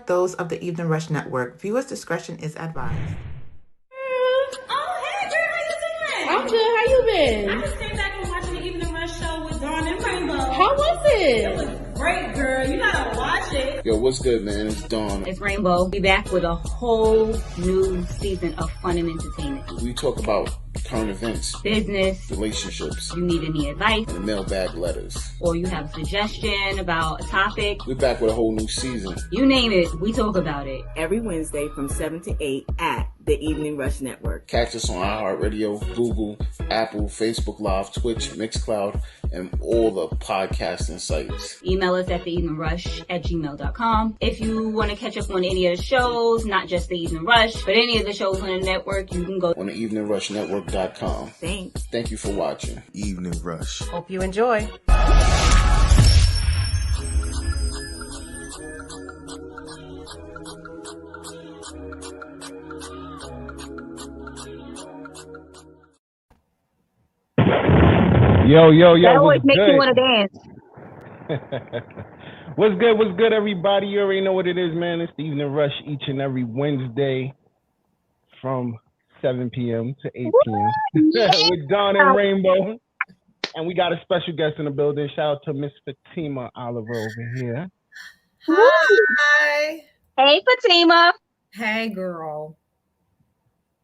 Those of the Evening Rush Network. Viewers' discretion is advised. Oh, hey, girl, how you doing? I'm good. How you been? I just came back and watched the Evening Rush show with Dawn and Rainbow. How was it? It was great, girl. You gotta watch it. Yo, what's good, man? It's Dawn. It's Rainbow. Be back with a whole new season of fun and entertainment. We talk about current events, Business, relationships, you need any advice, and the mailbag letters. or you have a suggestion about a topic. We're back with a whole new season. You name it, we talk about it. Every Wednesday from 7 to 8 at the Evening Rush Network. Catch us on iHeartRadio, Google, Apple, Facebook Live, Twitch, Mixcloud, and all the podcasting sites. Email us at theeveningrush@gmail.com. If you want to catch up on any of the shows, not just the Evening Rush, but any of the shows on the network, you can go on the eveningrushnetwork.com. Thanks. Thank you for watching. Evening Rush. Hope you enjoy. Yo, that always what's makes good? you want to dance. What's good, everybody? You already know what it is, man. It's the Evening Rush each and every Wednesday from 7 p.m. to 8 p.m. with Dawn and Rainbow. And we got a special guest in the building. Shout out to Miss Fatima Oliver over here. Hi. Hey, Fatima. Hey, girl.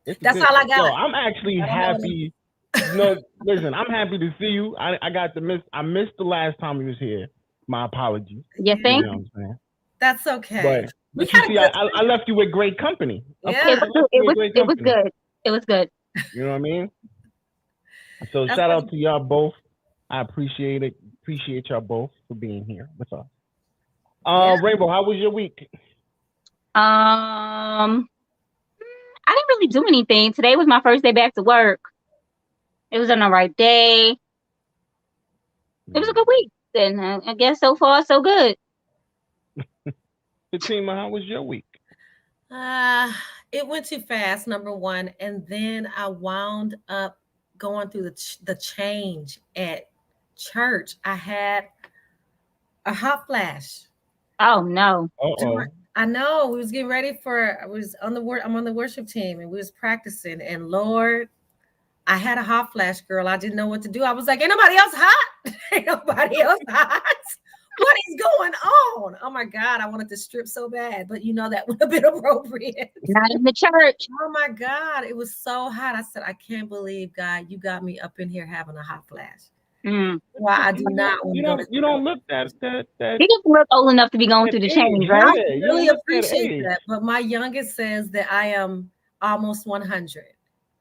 It's That's good. all I got. Yo, I'm actually happy. No, listen, I'm happy to see you. I missed the last time you was here. My apologies. You think? You know what I'm saying? That's okay. But you see, I left you with great company. Yeah. It was good. It was good. You know what I mean? So That's shout out to y'all both. I appreciate it. Appreciate y'all both for being here. What's up? Rainbow, how was your week? I didn't really do anything. Today was my first day back to work. It was an alright day. It was a good week. Then I guess so far so good. Fatima, how was your week? It went too fast, number one, and then I wound up going through the change at church. I had a hot flash. Oh no! I know. We was getting ready I'm on the worship team, and we was practicing. And Lord, I had a hot flash, girl. I didn't know what to do. I was like, "Ain't nobody else hot? Ain't nobody else hot? What is going on?" Oh my God, I wanted to strip so bad, but that would have been appropriate. Not in the church. Oh my God, it was so hot. I said, I can't believe, God, you got me up in here having a hot flash. Why I do not want to go to You don't look that. He doesn't look old enough to be going through the change, right? I really appreciate that. But my youngest says that I am almost 100.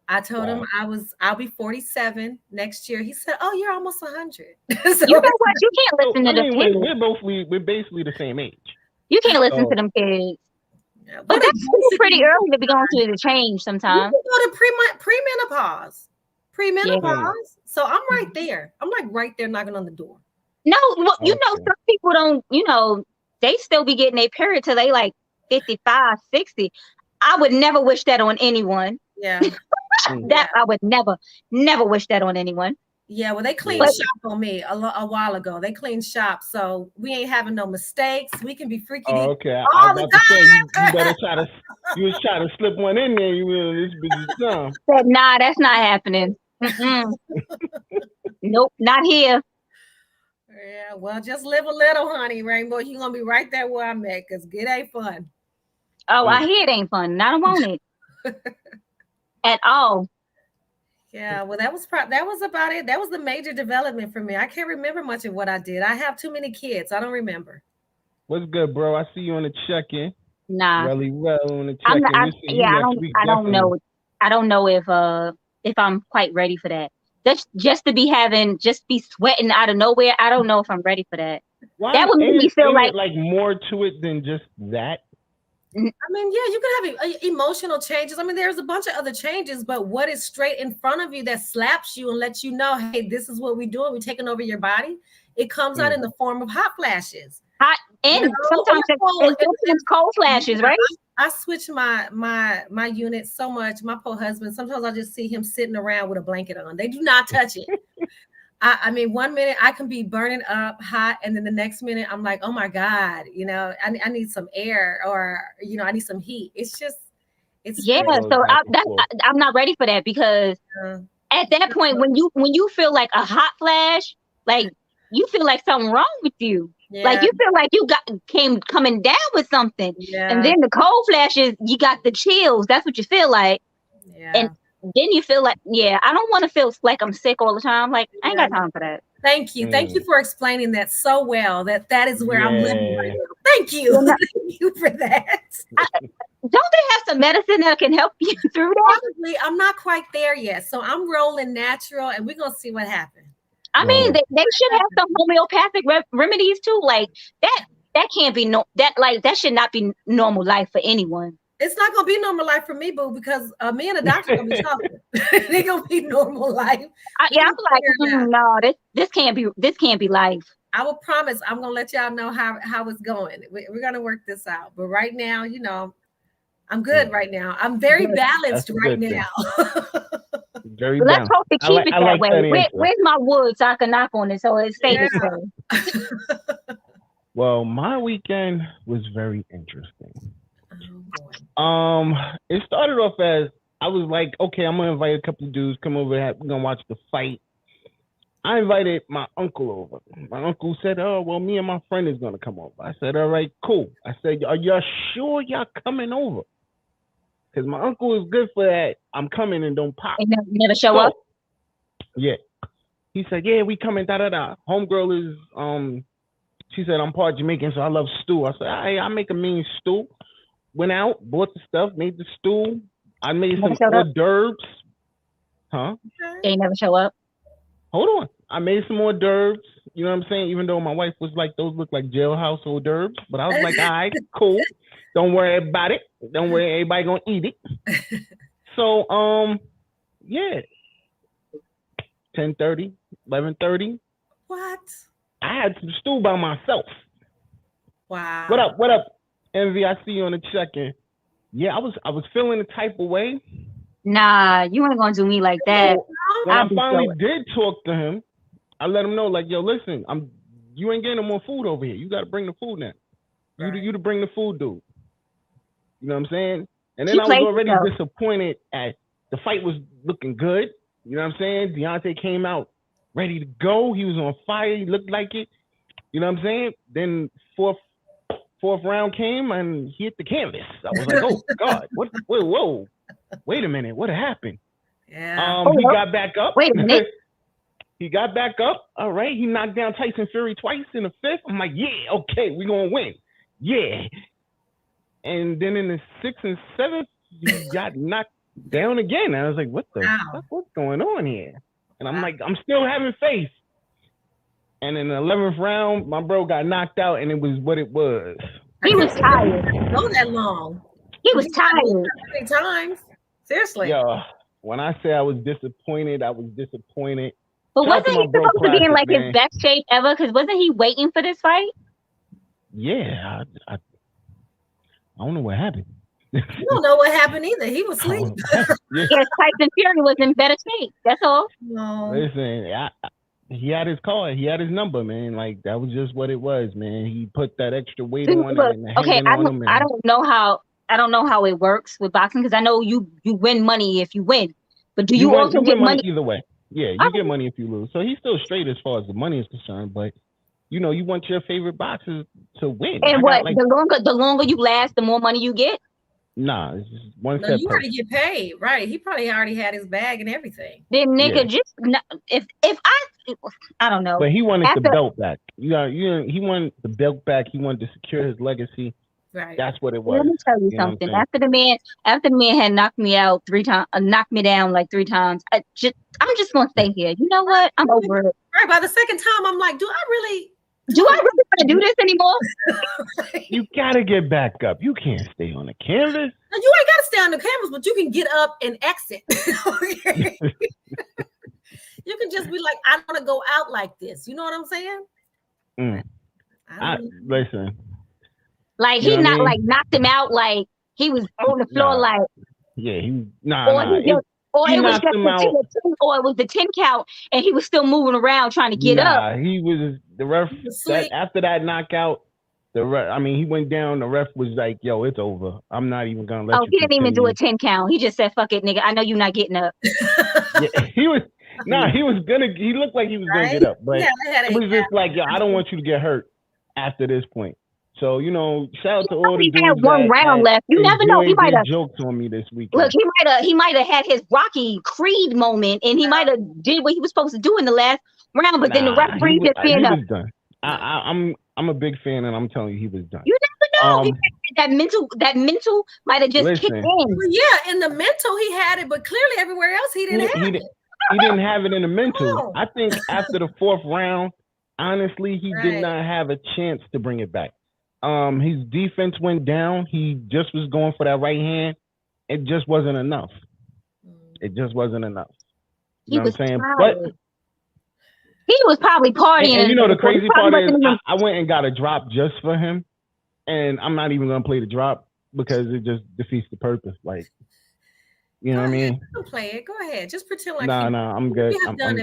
I told him I'll be 47 next year. He said, "Oh, you're almost 100." So, you know what? You can't listen to them kids. We're basically the same age. You can't listen to them kids. Yeah, but that's pretty early to be going through the change sometimes. You go to premenopause. Yeah. So I'm right there. I'm like right there knocking on the door. No, well, some people don't, they still be getting their period till they like 55, 60. I would never wish that on anyone. Yeah. I would never wish that on anyone. Yeah, well, they cleaned shop on me a while ago. They cleaned shop, so we ain't having no mistakes. We can be freaky okay. all the time. You better try to. You was trying to slip one in there. You will. This bitch dumb. Said, nah, that's not happening. Nope, not here. Yeah, well, just live a little, honey, Rainbow. You're gonna be right there where I'm at, because it ain't fun. Oh, I hear it ain't fun, and I don't want it at all. Yeah, well, that was about it. That was the major development for me. I can't remember much of what I did. I have too many kids. I don't remember. What's good, bro? I see you on the check-in. Nah, really well on the check-in. I don't know. I don't know if I'm quite ready for that. That's just to be sweating out of nowhere. I don't know if I'm ready for that. Why? That would make me feel like more to it than just that. I mean, yeah, you can have emotional changes. I mean, there's a bunch of other changes, but what is straight in front of you that slaps you and lets you know, hey, this is what we're doing. We're taking over your body. It comes out in the form of hot flashes. Hot and sometimes it's cold flashes, right? I switch my unit so much. My poor husband, sometimes I just see him sitting around with a blanket on. They do not touch it. I mean, 1 minute I can be burning up hot, and then the next minute I'm like, oh my God, I need some air, or I need some heat. It's Yeah, It goes so back and forth. I'm not ready for that, because uh, at that point, when you feel like a hot flash, like you feel like something wrong with you. Like yeah, you feel like you coming down with something. And yeah, then the cold flashes, you got the chills. That's what you feel like. yeah. And then you feel like, yeah, I don't want to feel like I'm sick all the time. Like, I ain't got Yeah. time for that. Thank you. Thank you for explaining that so well. That is where I'm living right Yeah. now. Thank you. Well, Thank you for that. Don't they have some medicine that can help you through that? Probably, I'm not quite there yet. So I'm rolling natural, and we're gonna see what happens. I mean, Well, they should have some homeopathic remedies too. Like that can't be that should not be normal life for anyone. It's not gonna be normal life for me, boo, because me and the doctor gonna be talking. They gonna be normal life. I'm like, no, this can't be life. I will promise I'm gonna let y'all know how it's going. We're gonna work this out. But right now, I'm good right now. I'm very balanced right now. Very Let's balanced. hope to keep it that like way. that Where's my wood so I can knock on it so it stays this way? Well, my weekend was very interesting. Oh boy. It started off as I was like, okay, I'm gonna invite a couple of dudes, come over, we're gonna watch the fight. I invited my uncle over. My uncle said, oh, well, me and my friend is gonna come over. I said, all right, cool. I said, are y'all sure y'all coming over? Because my uncle is good for that. I'm coming and don't pop. And never show up? Yeah. He said, yeah, we coming, da-da-da. Homegirl is, she said, I'm part Jamaican, so I love stew. I said, I make a mean stew. Went out, bought the stuff, made the stew. I made some hors d'oeuvres. Huh? They never show up. Hold on. I made some hors d'oeuvres. You know what I'm saying? Even though my wife was like, those look like jailhouse hors d'oeuvres. But I was like, all right, cool. Don't worry about it. Don't worry, everybody gonna eat it. So, yeah. 10:30, 11:30. What? I had some stew by myself. Wow. What up? Envy, I see you on the check-in. Yeah, I was feeling the type of way. Nah, you ain't gonna do me like that. So, when I finally did talk to him, I let him know, like, yo, listen, you ain't getting no more food over here. You got to bring the food now. You to bring the food, dude. You know what I'm saying? And then I was already disappointed at the fight was looking good. You know what I'm saying? Deontay came out ready to go. He was on fire. He looked like it. You know what I'm saying? Then fourth round came and he hit the canvas. I was like, oh God, whoa, wait a minute, what happened? Yeah. He got back up. Wait a minute. He got back up. All right. He knocked down Tyson Fury twice in the fifth. I'm like, yeah, okay, we're gonna win. Yeah. And then in the sixth and seventh, he got knocked down again. I was like, what the fuck? What's going on here? And I'm like, I'm still having faith. And in the 11th round, my bro got knocked out, and it was what it was. He was tired. Go that long. He was tired. Many times. Seriously. Yeah. When I say I was disappointed, I was disappointed. But wasn't he supposed to be in like his best shape ever? Because wasn't he waiting for this fight? Yeah. I don't know what happened. You don't know what happened either. He was asleep. Yes, Tyson Fury was in better shape. That's all. No. Listen, he had his card. He had his number, man. Like, that was just what it was, man. He put that extra weight on it. Okay, I don't know how it works with boxing, because I know you win money if you win. But do you also get money either way? Yeah, you get money if you lose. So he's still straight as far as the money is concerned, but you want your favorite boxers to win. And the longer you last, the more money you get? Nah, it's just one no, step. You already get paid, right? He probably already had his bag and everything. Then nigga, if I don't know. But he wanted the belt back. He wanted the belt back. He wanted to secure his legacy. Right. That's what it was. Let me tell you something. After the man had knocked me out 3 times, knocked me down like 3 times, I'm just gonna stay here. You know what? I'm over it. Right. By the second time, I'm like, do I really want to do this anymore? You gotta get back up. You can't stay on the canvas. No, you ain't gotta stay on the canvas, but you can get up and exit. You can just be like, I want to go out like this. You know what I'm saying? Listen. Like he like knocked him out, like he was on the floor, like yeah, Or He it was knocked just him out. or it was the 10 count, and he was still moving around trying to get up. Nah, the ref said after that knockout, he went down. The ref was like, "Yo, it's over. I'm not even gonna let you." He didn't even do a continue." 10 count. He just said, "Fuck it, nigga. I know you're not getting up." Yeah, he was. Nah, he was gonna. He looked like he was gonna get up, but it was just like, "Yo, I don't want you to get hurt after this point." So shout out to all the dudes had one round left. You never know. He might have jokes on me this weekend. Look, he might have had his Rocky Creed moment, and he might have did what he was supposed to do in the last round, but then the referee just being up. He was done. I'm a big fan, and I'm telling you, he was done. You never know. That mental might have just kicked in. Well, yeah, in the mental he had it, but clearly everywhere else he didn't have it. He didn't have it in the mental. No. I think after the 4th round, honestly, he did not have a chance to bring it back. His defense went down. He just was going for that right hand. It just wasn't enough. It just wasn't enough. You know what I'm saying? But he was probably partying. And the crazy part is I went and got a drop just for him. And I'm not even going to play the drop because it just defeats the purpose. Like, you know what I mean? Don't play it. Go ahead. Just pretend like I'm good.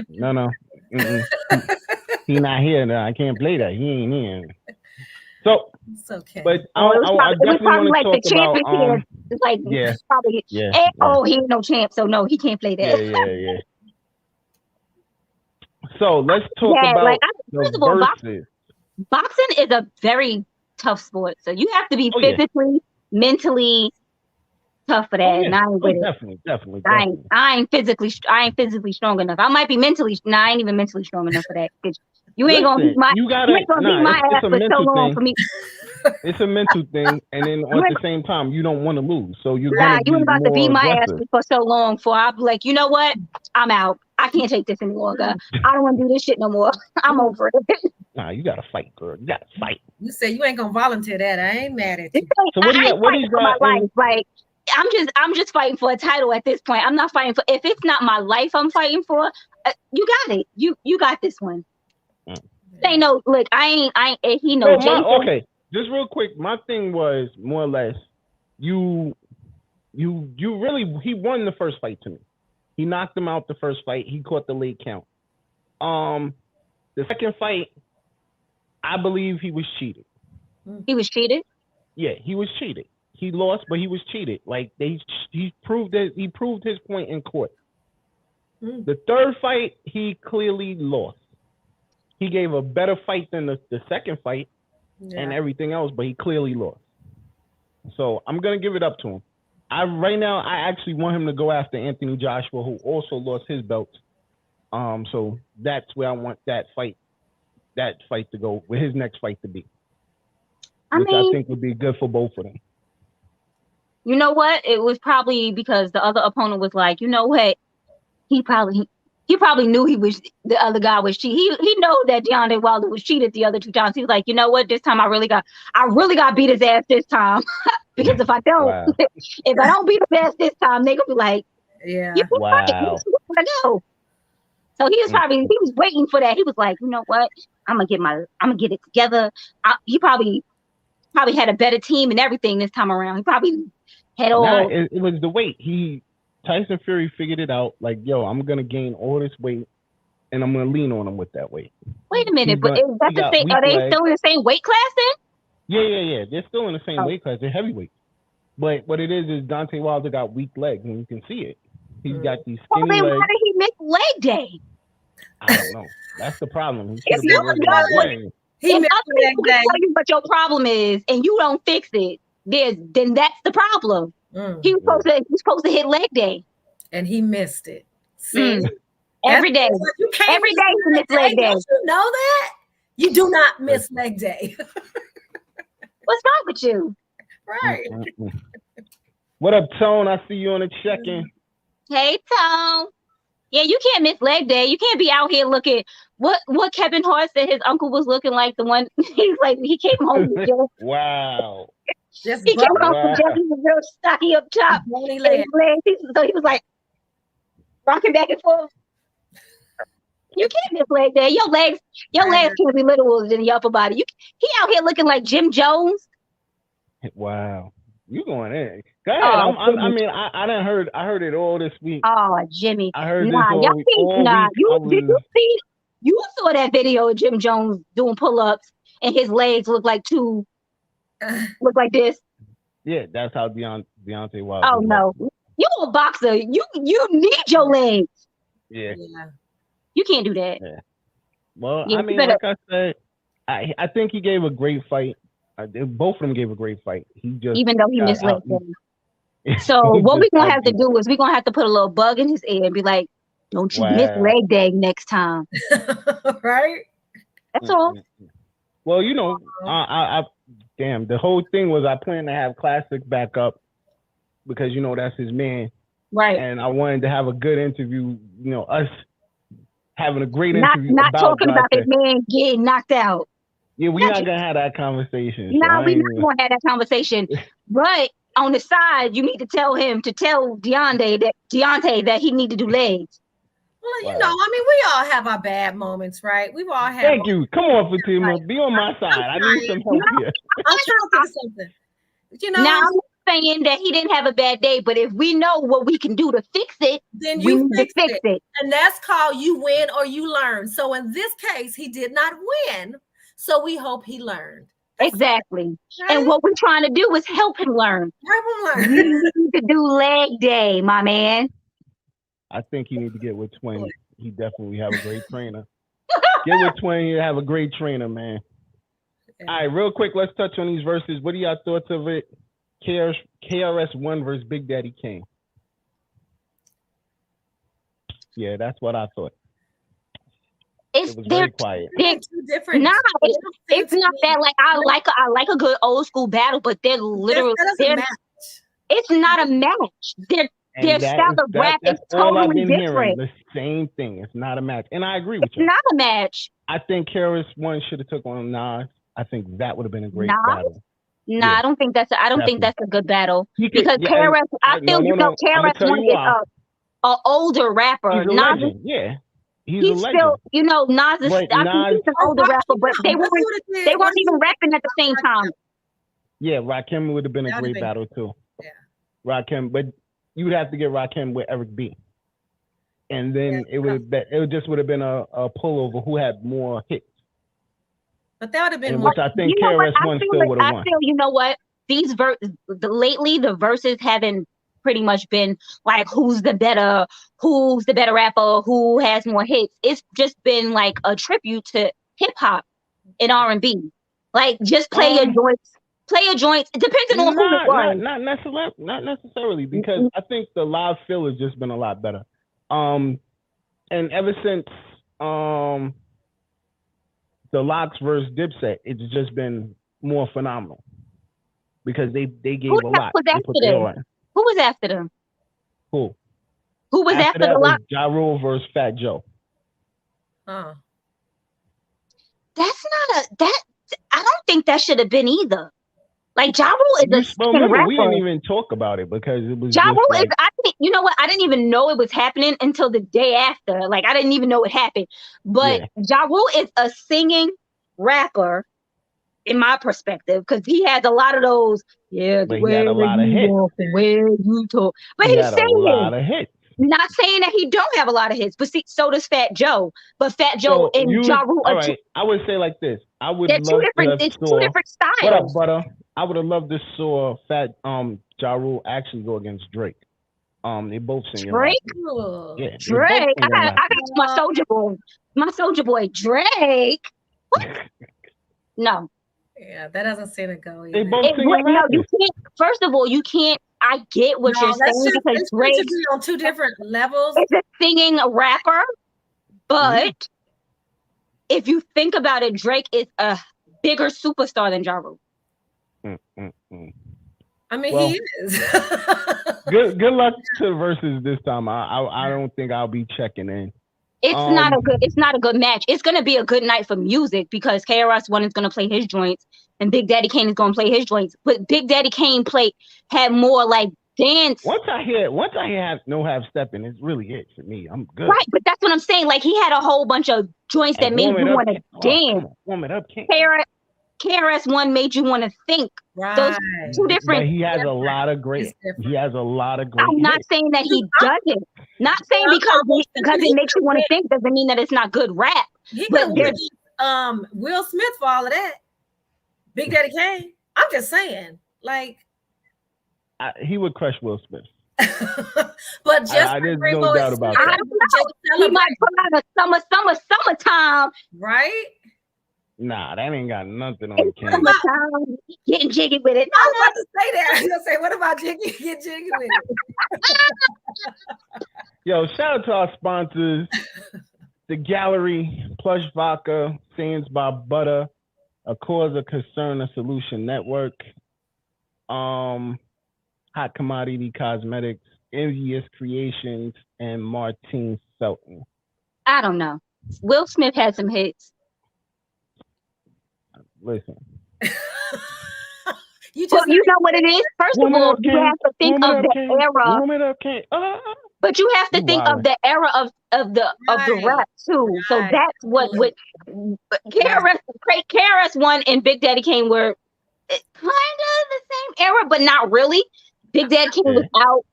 No. He not here now. I can't play that. He ain't here. So it's okay. But I definitely want to talk about it's like probably he ain't no champ, so no, he can't play that. Yeah. So let's talk about first of all, boxing is a very tough sport. So you have to be physically, mentally tough for that. And I ain't with it. Definitely. I ain't physically strong enough. I might be mentally. I ain't even mentally strong enough for that. You ain't gonna beat my. You ain't gonna beat my ass for so long for me. It's a mental thing, and then at the same time, you don't want to lose. So you're you ain't about to beat my ass for so long. For I'll be like, you know what? I'm out. I can't take this any longer. I don't want to do this shit no more. I'm over it. Nah, you gotta fight, girl. You gotta fight. You say you ain't gonna volunteer that. I ain't mad at you. So what is my life? Like I'm just fighting for a title at this point. I'm not fighting for. If it's not my life, I'm fighting for. You got it. You got this one. Say no. Look, I ain't. He knows. Okay. Just real quick, my thing was more or less, you really, he won the first fight to me. He knocked him out the first fight. He caught the late count. The second fight, I believe he was cheated. He was cheated? Yeah, he was cheated. He lost, but he was cheated. Like he proved his point in court. The third fight, he clearly lost. He gave a better fight than the second fight. And everything else, but he clearly lost. So I'm gonna give it up to him. Right now I actually want him to go after Anthony Joshua, who also lost his belts. So that's where I want that fight to go, where his next fight to be. I think would be good for both of them. You know what? It was probably because the other opponent was like, you know what? He probably knew the other guy was cheating. He know that Deontay Wilder was cheated the other 2 times. He was like, you know what? This time I really got beat his ass this time. Because if I don't, if I don't beat his ass this time, they gonna be like, wow. Go. So he was waiting for that. He was like, you know what? I'm gonna get it together. He probably had a better team and everything this time around. He probably had all. It was the weight. Tyson Fury figured it out. Like, yo, I'm gonna gain all this weight, and I'm gonna lean on him with that weight. Wait a minute, but is that the same? Are they still in the same weight class then? Yeah. They're still in the same weight class. They're heavyweight. But what it is Deontay Wilder got weak legs, and you can see it. He's got these skinny legs. Why did he miss leg day? I don't know. That's the problem. If you tell you what your problem is, and you don't fix it, then that's the problem. He was supposed to hit leg day, and he missed it. See, every day he missed leg day. Don't you know that? You do not miss leg day. What's wrong with you? Right. What up, Tone? I see you on the check-in. Hey, Tone. Yeah, you can't miss leg day. You can't be out here looking. What Kevin Hart said his uncle was looking like, the one he's like, he came home with Jeff. Wow. He came home with Jeff. He was real stocky up top. So he was like rocking back and forth. You can't miss leg day. Your legs can't be littler than your upper body. He out here looking like Jim Jones. Wow. You going in? Go ahead. Oh, I mean, I done heard. I heard it all this week. Oh, Jimmy. I heard Nah, this all y'all week. think, All nah, week. I did you was. see, you saw that video of Jim Jones doing pull-ups and his legs look like this. Yeah, that's how Deontay Wilder. Oh, no. You a boxer. You need your legs. Yeah. You can't do that. Yeah. Well, Yeah, I mean, like I said, I think he gave a great fight. Both of them gave a great fight. He just even though he misled them. So what we're gonna have to do is we're gonna have to put a little bug in his ear and be like, "Don't you miss leg day next time." Right? That's all. Well, you know, I damn, the whole thing was I planned to have Classic back up because you know that's his man, right? And I wanted to have a good interview. You know, us having a great interview. Not talking about his man getting knocked out. Yeah, we're not gonna have that conversation. No, we're not gonna have that conversation. But on the side, you need to tell Deontay that he need to do legs. Well, you know, I mean, we all have our bad moments, right? We've all had. Thank you. Come on, Fatima. Be on my side. I need some help here. I'm trying to think of something. You know, now I'm not saying that he didn't have a bad day, but if we know what we can do to fix it, then you fix it. And that's called you win or you learn. So in this case, he did not win. So we hope he learned. Exactly. Right? And what we're trying to do is help him learn. You need to do leg day, my man. I think he need to get with Twin. He definitely have a great trainer. Get with Twin. You have a great trainer, man. Yeah. All right, real quick, let's touch on these verses. What are y'all thoughts of it? KRS-One versus Big Daddy Kane. Yeah, that's what I thought. It was very quiet. It's different. Nah, it's not that. Like I like a good old school battle, but they're literally it's not a match. Their style of rap is totally different. The same thing. It's not a match, and I agree with you. It's not a match. I think KRS-One should have took on Nas. I think that would have been a great battle. Nah, yeah. I don't think that's a good battle because KRS. I feel KRS-One is an older rapper. He's a legend. Yeah. He's a legend. Still, you know, Nas is he's an older rapper, but they weren't even rapping at the same time. Yeah, Rakim would have been a great battle too. Yeah. Rakim, but you would have to get Rakim with Eric B. And then it would have been a pull over who had more hits. But that would have been which I think KRS-One still would have won. I feel, you know what? Lately the verses haven't pretty much been like who's the better rapper, who has more hits. It's just been like a tribute to hip hop and R&B. Like just play your joints. It depends on who it was. Not necessarily, because I think the live feel has just been a lot better. And ever since the Locks versus Dipset, it's just been more phenomenal because they gave a lot. Who was after them? Who? Who was after the Locks? Ja Rule versus Fat Joe. That's not I don't think that should have been either. Like Ja Rule is a rapper. We didn't even talk about it because it was Ja Rule is. You know what? I didn't even know it was happening until the day after. Like I didn't even know it happened. But Ja Rule is a singing rapper, in my perspective, because he has a lot of those. Yeah, but he had a lot of hits. Where you talk, but he's saying a lot of hits. Not saying that he don't have a lot of hits, but see, so does Fat Joe. But Fat Joe and Ja Rule are right. I would say like this. I would love two different styles. What up, butter? I would have loved to saw Fat Ja Rule actually go against Drake. They both sing. Drake? Yeah, Drake. I got my soldier boy Drake. What? No. Yeah, that doesn't seem to go either. They both sing. No, you can't. First of all, you can't. I get what you're saying because Drake on two different levels. It's a singing rapper, but if you think about it, Drake is a bigger superstar than Ja Rule. I mean, he is. good luck to versus this time. I don't think I'll be checking in. It's not a good match. It's gonna be a good night for music because KRS-One is gonna play his joints and Big Daddy Kane is gonna play his joints. But Big Daddy Kane had more like dance. Once I hear have stepping, it's really it for me. I'm good. Right, but that's what I'm saying. Like he had a whole bunch of joints that made you want to dance. Warm it up, King. KRS-One made you want to think. Right. Those two different. But he has a lot of great. He has a lot of great. I'm not hits. saying that he doesn't. Not saying because it makes you want to think doesn't mean that it's not good rap. He But could win Will Smith for all of that. Big Daddy Kane. I'm just saying, like he would crush Will Smith. But just there's no doubt about that. I don't know. He might put out a summertime. Right? Nah, that ain't got nothing on Kane. Summertime, getting jiggy with it. I was about to say that. I was gonna say, what about Jiggy? Get jiggy with it. Yo, shout out to our sponsors, The Gallery, Plush Vodka, Sands by Butter, A Cause of Concern, A Solution Network, Hot Commodity Cosmetics, Envious Creations, and Martine Selton. I don't know. Will Smith had some hits. Listen. You know what it is? First of all, you have to think of the era. But you have to think of the era of the rap too. Right. So that's what KRS-One and Big Daddy Kane were kind of the same era, but not really. Big Daddy Kane was out.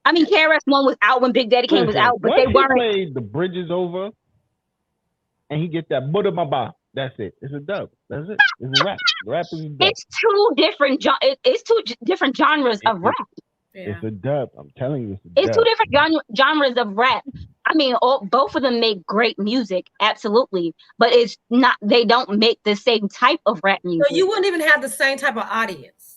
I mean, KRS-One was out when Big Daddy Kane was out, but they weren't. He played The Bridge Is Over, and he gets that Buddha Baba. That's it. It's a dub. That's it. It's a rap. The rap is a dub. It's two different genres of rap. It's a dub. I'm telling you, it's two different genres of rap. I mean, both of them make great music, absolutely, but it's not. They don't make the same type of rap music. So you wouldn't even have the same type of audience.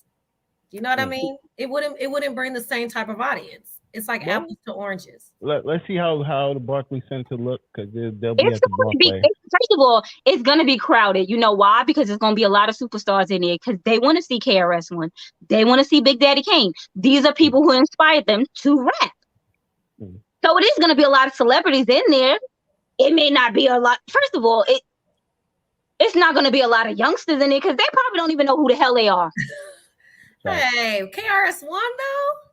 You know what I mean? It wouldn't bring the same type of audience. It's like apples to oranges. Let's see how the Barclays Center look, because they'll be at the Barclays. First of all, it's going to be crowded. You know why? Because there's going to be a lot of superstars in there, because they want to see KRS-One. They want to see Big Daddy Kane. These are people who inspired them to rap. So it is going to be a lot of celebrities in there. It may not be a lot. First of all, it's not going to be a lot of youngsters in there, because they probably don't even know who the hell they are. Hey, KRS-One though?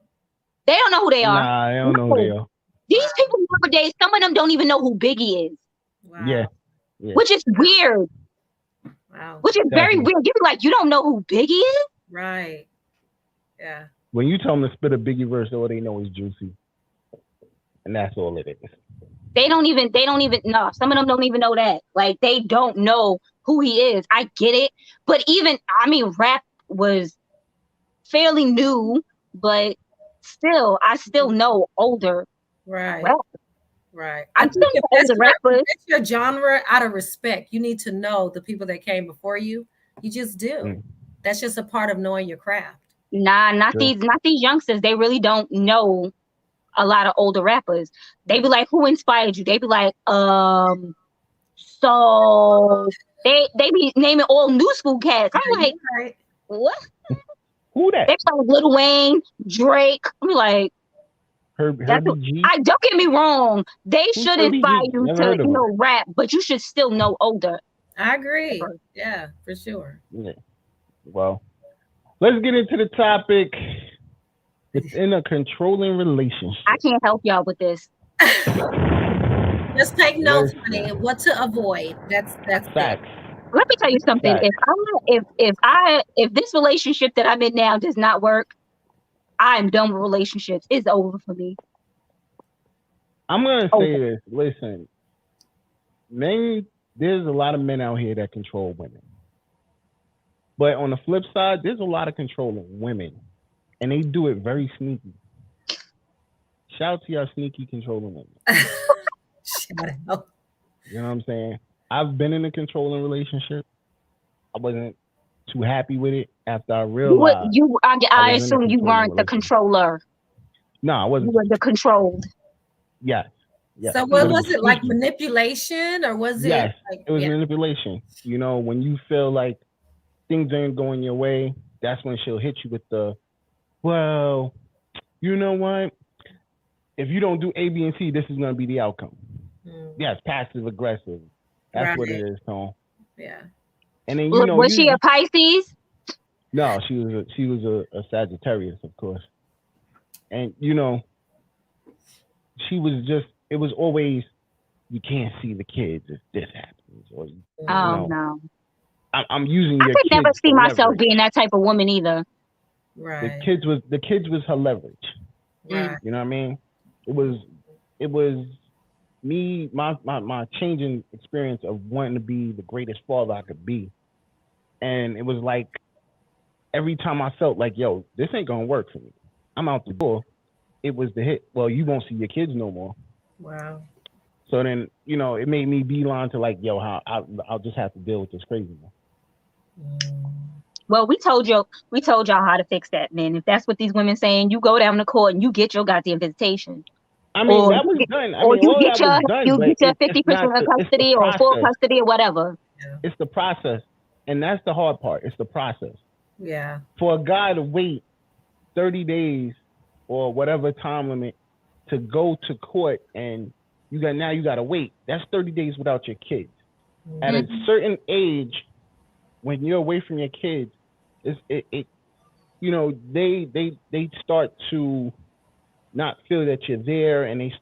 They don't know who they are. Nah, I don't know who they are. These people nowadays, some of them don't even know who Biggie is. Wow. Yeah. Which is weird. Wow. Which is very weird. You be like, you don't know who Biggie is? Right. Yeah. When you tell them to spit a Biggie verse, all they know is Juicy. And that's all it is. They don't even know. Some of them don't even know that. Like, they don't know who he is. I get it. But rap was fairly new, but I still know older. Right. Rap. Right. I still know older rappers. That's your genre out of respect. You need to know the people that came before you. You just do. That's just a part of knowing your craft. Nah, not these youngsters. They really don't know a lot of older rappers. They be like, who inspired you? They be like, so they be naming all new school cats. I'm like, what? Who that? They play Lil Wayne, Drake. I'm like, Herbie G. Don't get me wrong. They should inspire you to rap, but you should still know older. I agree. Yeah, for sure. Yeah. Well, let's get into the topic. It's in a controlling relationship. I can't help y'all with this. Just take notes, honey. What to avoid. That's facts. Let me tell you something. If this relationship that I'm in now does not work, I'm done with relationships. It's over for me. I'm gonna say this. Listen, men. There's a lot of men out here that control women, but on the flip side, there's a lot of controlling women, and they do it very sneaky. Shout out to y'all sneaky controlling women. Shout out. You know what I'm saying? I've been in a controlling relationship. I wasn't too happy with it after I realized. I assume you weren't the controller. No, I wasn't. You were the controlled. Yes. So what was it, like manipulation, or was it? Yes, like, it was manipulation. You know, when you feel like things aren't going your way, that's when she'll hit you with the, well, you know what? If you don't do A, B, and C, this is going to be the outcome. Yes, passive aggressive. That's what it is, Tom. Yeah. And then was she a Pisces? No, she was a Sagittarius, of course. And she was just. It was always, you can't see the kids if this happens. Or, no. I'm using I your could kids never see for myself leverage. being that type of woman either. Right. The kids was her leverage. Right. You know what I mean? It was me, my changing experience of wanting to be the greatest father I could be. And it was like every time I felt like, yo, this ain't gonna work for me, I'm out the door. It was the hit. Well, you won't see your kids no more. Wow. So then, you know, it made me beeline to like, yo, I'll just have to deal with this craziness. Well, we told y'all how to fix that, man. If that's what these women saying, you go down to court and you get your goddamn visitation. I mean, Or that was you done. I or mean, you all get that was done, but your it's 50% not of it's the custody or full process. custody or whatever. It's the process. And that's the hard part. It's the process. Yeah. For a guy to wait 30 days or whatever time limit to go to court and you got to wait. That's 30 days without your kids. At a certain age, when you're away from your kids, it you know, they start to not feel that you're there, and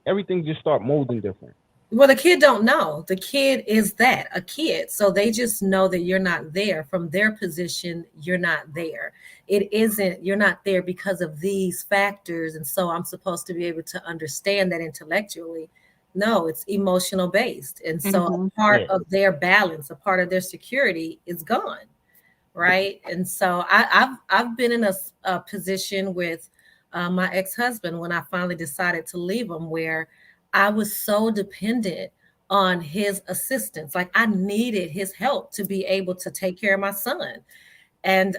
everything just start molding different. Well, the kid don't know. The kid is that, a kid. So they just know that you're not there. From their position, you're not there. You're not there because of these factors. And so I'm supposed to be able to understand that intellectually. No, it's emotional based. And so a part of their balance, a part of their security is gone. Right. And so I've been in a position with my ex-husband when I finally decided to leave him, where I was so dependent on his assistance. Like I needed his help to be able to take care of my son. And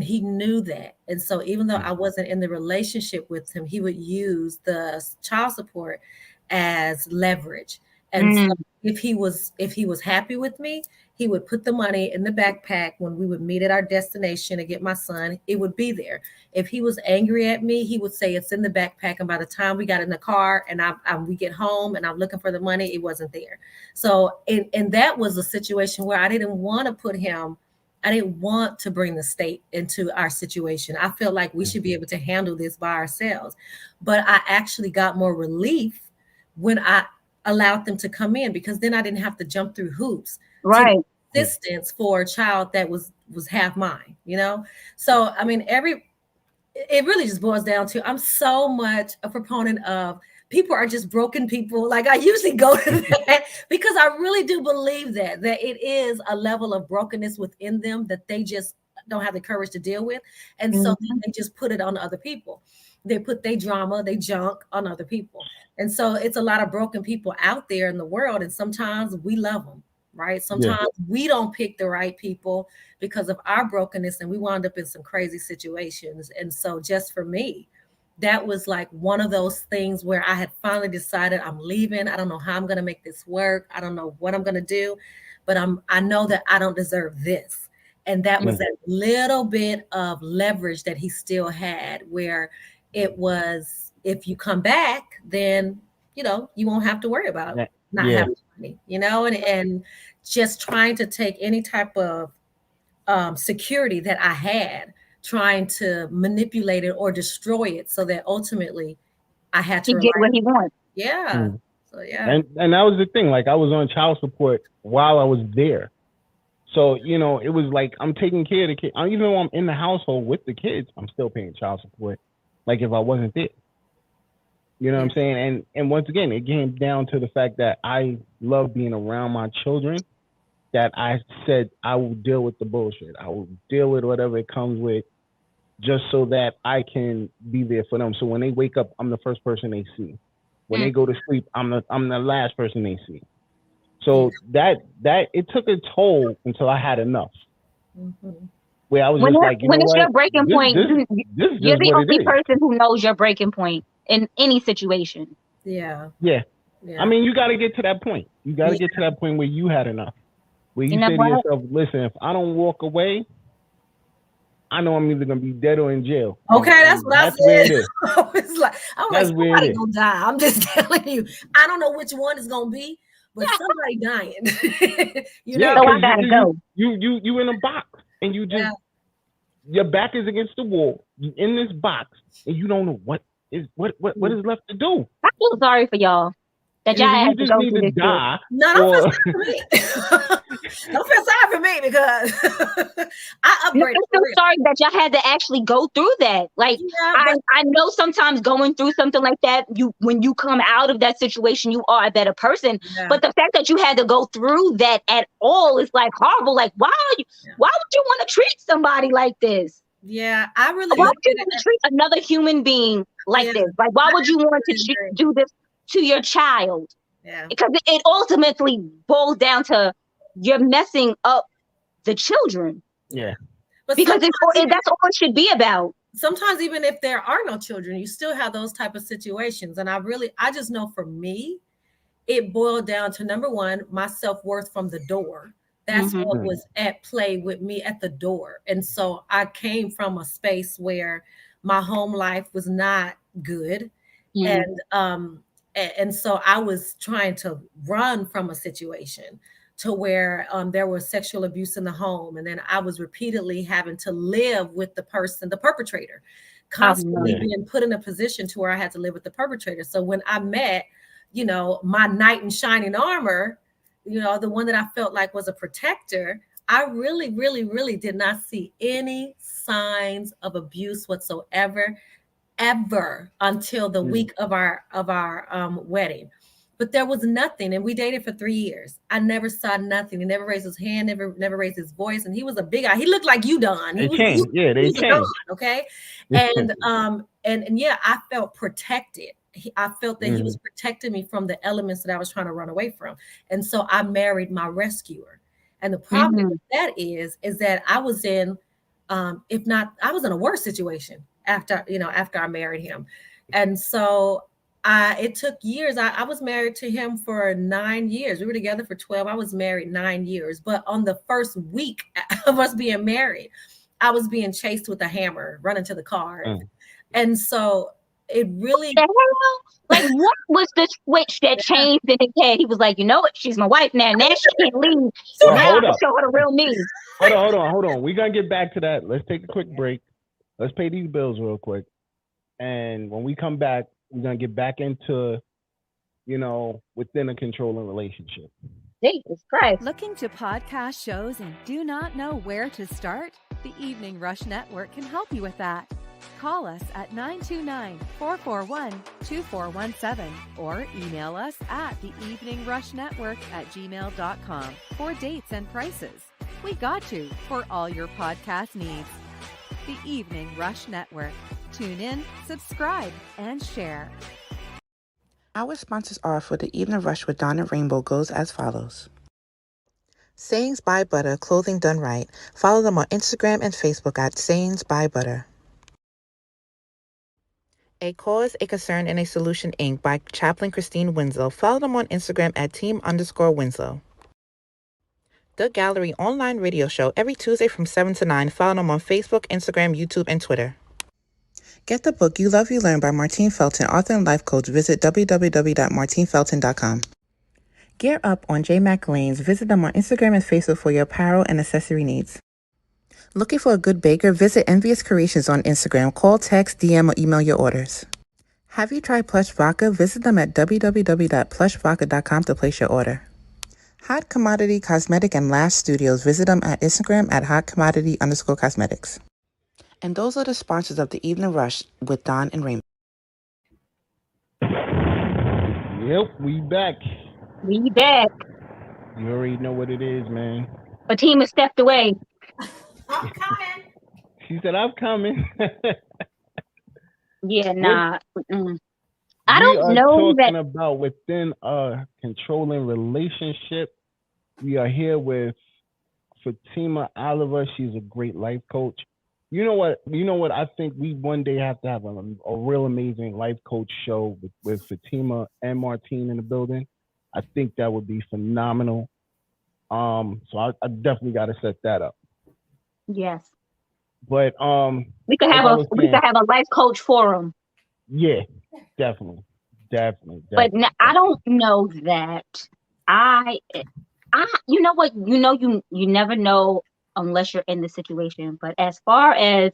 he knew that. And so even though I wasn't in the relationship with him, he would use the child support as leverage. And so if he was happy with me, he would put the money in the backpack when we would meet at our destination to get my son. It would be there. If he was angry at me, he would say it's in the backpack. And by the time we got in the car and we get home and I'm looking for the money, it wasn't there. So and that was a situation where I didn't want to bring the state into our situation. I felt like we should be able to handle this by ourselves. But I actually got more relief when I allowed them to come in, because then I didn't have to jump through hoops to assistance for a child that was half mine, you know? So, I mean, it really just boils down to, I'm so much a proponent of people are just broken people. Like I usually go to that because I really do believe that it is a level of brokenness within them that they just don't have the courage to deal with. And so they just put it on other people. They put their drama, their junk on other people. And so it's a lot of broken people out there in the world. And sometimes we love them, right? Sometimes we don't pick the right people because of our brokenness, and we wound up in some crazy situations. And so just for me, that was like one of those things where I had finally decided I'm leaving. I don't know how I'm going to make this work. I don't know what I'm going to do, but I know that I don't deserve this. And that was that little bit of leverage that he still had, where it was, if you come back, then, you know, you won't have to worry about not having money, you know, and just trying to take any type of security that I had, trying to manipulate it or destroy it, so that ultimately I had to get what he wants. Yeah. So yeah. And that was the thing. Like I was on child support while I was there. So, you know, it was like I'm taking care of the kids. Even though I'm in the household with the kids, I'm still paying child support. Like if I wasn't there. You know what I'm saying? And once again, it came down to the fact that I love being around my children, that I said I will deal with the bullshit. I will deal with whatever it comes with, just so that I can be there for them. So when they wake up, I'm the first person they see. When they go to sleep, I'm the last person they see. So that it took a toll until I had enough. Where I was just like, you know it's what? your breaking point, you're the only person who knows your breaking point in any situation. Yeah. I mean, you got to get to that point. You got to get to that point where you had enough. Where you say to yourself, listen, if I don't walk away, I know I'm either going to be dead or in jail. Okay, that's what I said. Where it is. It's like, I'm like, somebody's going to die. I'm just telling you. I don't know which one it's going to be, but somebody dying. You know? So I got to go. You in a box, and you just, your back is against the wall. You in this box, and you don't know what is left to do. I feel sorry for y'all that y'all Either you had to just go need through to this shit. die, No, don't or feel sorry for me. Don't feel sorry for me because I You upgraded feel for so real. sorry that y'all had to actually go through that. Like Yeah, I, but I know sometimes going through something like that, when you come out of that situation, you are a better person. yeah, But the fact that you had to go through that at all is like horrible. Like yeah, why would you want to treat somebody like this? yeah. I really Why look would you at it. want to treat another human being like Yeah, this? Like why I would you want to absolutely agree. do this to your child? Yeah, Because it ultimately boils down to you're messing up the children. yeah, but Because even that's all it should be about. sometimes even if there are no children, you still have those type of situations. And I just know for me, it boiled down to number one, my self-worth from the door. That's Mhm. what was at play with me at the door. And so I came from a space where my home life was not good. Mhm. And so I was trying to run from a situation to where there was sexual abuse in the home, and then I was repeatedly having to live with the person, the perpetrator, Oh no. constantly being put in a position to where I had to live with the perpetrator. So when I met, my knight in shining armor, the one that I felt like was a protector, I really, really, really did not see any signs of abuse whatsoever ever until the week of our wedding. But there was nothing, and we dated for 3 years. I never saw nothing. He never raised his hand, never raised his voice, and he was a big guy. He looked like you, Don. He they was changed. Yeah, he they was a Don, changed. okay? And yeah, I felt protected. I felt that he was protecting me from the elements that I was trying to run away from, and so I married my rescuer. And the problem Mhm. with that is that I was in, if not, I was in a worse situation after I married him. And so it took years. I was married to him for 9 years. We were together for 12. I was married 9 years. But on the first week of us being married, I was being chased with a hammer, running to the car. And so it really, The hell? Like what was the switch that changed in his head? He was like, you know what? She's my wife now. Now she can't leave. Well, Now I hold can up. show her the real me. Hold on. We're gonna get back to that. Let's take a quick break. Let's pay these bills real quick. And when we come back, we're gonna get back into, within a controlling relationship. Jesus Christ. Looking to podcast shows and do not know where to start? The Evening Rush Network can help you with that. Call us at 929-441-2417 or email us at theeveningrushnetwork@gmail.com for dates and prices. We got you for all your podcast needs. The Evening Rush Network. Tune in, subscribe, and share. Our sponsors are for the Evening Rush with Dawn and Rainbow goes as follows. Sayings by Butter, clothing done right. Follow them on Instagram and Facebook at Sayings by Butter. A Cause, a Concern, and a Solution Inc. by Chaplain Christine Winslow. Follow them on Instagram at team_Winslow. The Gallery online radio show every Tuesday from 7 to 9. Follow them on Facebook, Instagram, YouTube, and Twitter. Get the book You Love, You Learn by Martine Felton, author and life coach. Visit www.martinefelton.com. Gear Up on J Mac Lanes. Visit them on Instagram and Facebook for your apparel and accessory needs. Looking for a good baker? Visit Envious Creations on Instagram. Call, text, DM, or email your orders. Have you tried Plush Vodka? Visit them at www.plushvodka.com to place your order. Hot Commodity Cosmetic and Lash Studios. Visit them at Instagram at hotcommodity_cosmetics. And those are the sponsors of the Evening Rush with Don and Raymond. Yep, we back. We back. You already know what it is, man. Fatima stepped away. I'm coming. She said, I'm coming. Yeah, nah. I We don't are know talking that. about within a controlling relationship. We are here with Fatima Oliver. She's a great life coach. You know what? I think we one day have to have a real amazing life coach show with Fatima and Martine in the building. I think that would be phenomenal. So I definitely got to set that up. Yes. But We could have a life coach forum. Yeah, definitely. But I don't know that I you know what, you never know unless you're in the situation. But as far as,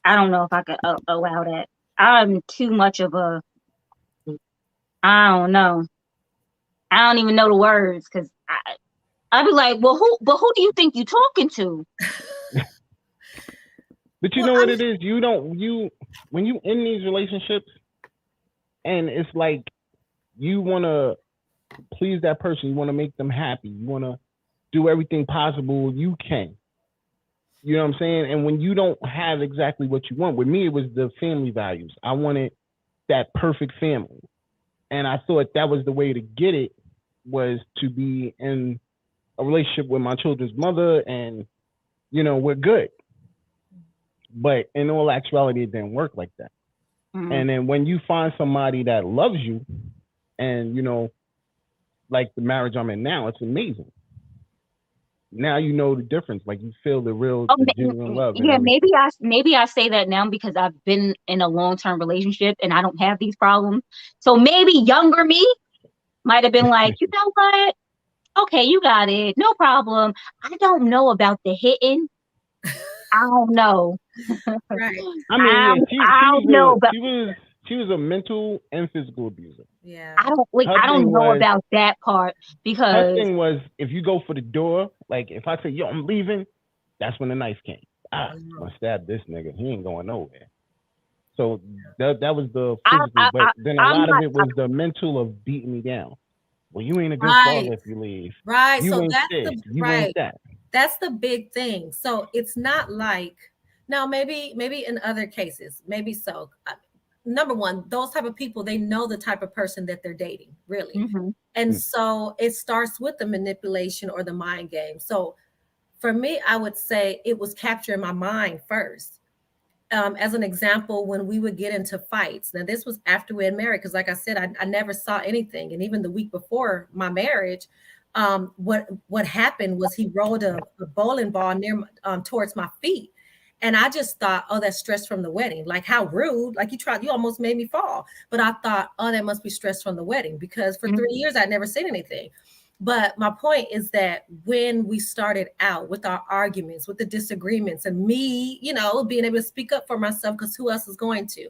I don't know if I could allow that. I'm too much of a, I don't know. I don't even know the words because I'd be like, well, who do you think you talking to? But you know what it is? When you in these relationships and it's like you want to please that person, you want to make them happy, you want to do everything possible you can. You know what I'm saying? And when you don't have exactly what you want, with me, it was the family values. I wanted that perfect family. And I thought that was the way to get it, was to be in a relationship with my children's mother and, we're good. But in all actuality, it didn't work like that. Mm-hmm. And then when you find somebody that loves you and, like the marriage I'm in now, it's amazing. Now you know the difference. Like you feel the real, the genuine love. Yeah, maybe I say that now because I've been in a long-term relationship and I don't have these problems. So maybe younger me might have been like, you know what? Okay, you got it, no problem. I don't know about the hitting. I don't know. Right. I mean, yeah, she was a mental and physical abuser. Yeah. I don't know about that part because her thing was, if you go for the door, like if I say, yo, I'm leaving, that's when the knife came. I'm gonna stab this nigga. He ain't going nowhere. So that was the physical, but then a lot of it was the mental of beating me down. Well, you ain't a good father if you leave. Right. You so ain't that's this. you right. Ain't that. That's the big thing. So it's not like, now maybe in other cases, maybe so. Number one, those type of people, they know the type of person that they're dating, really. Mm-hmm. And so it starts with the manipulation or the mind game. So for me, I would say it was capturing my mind first. As an example, when we would get into fights. Now, this was after we had married, because like I said, I never saw anything. And even the week before my marriage, what happened was he rolled a bowling ball near towards my feet. And I just thought, oh, that's stress from the wedding. Like, how rude. Like, you almost made me fall. But I thought, oh, that must be stress from the wedding, because for 3 years, I'd never seen anything. But my point is that when we started out with our arguments, with the disagreements, and me, being able to speak up for myself, because who else is going to?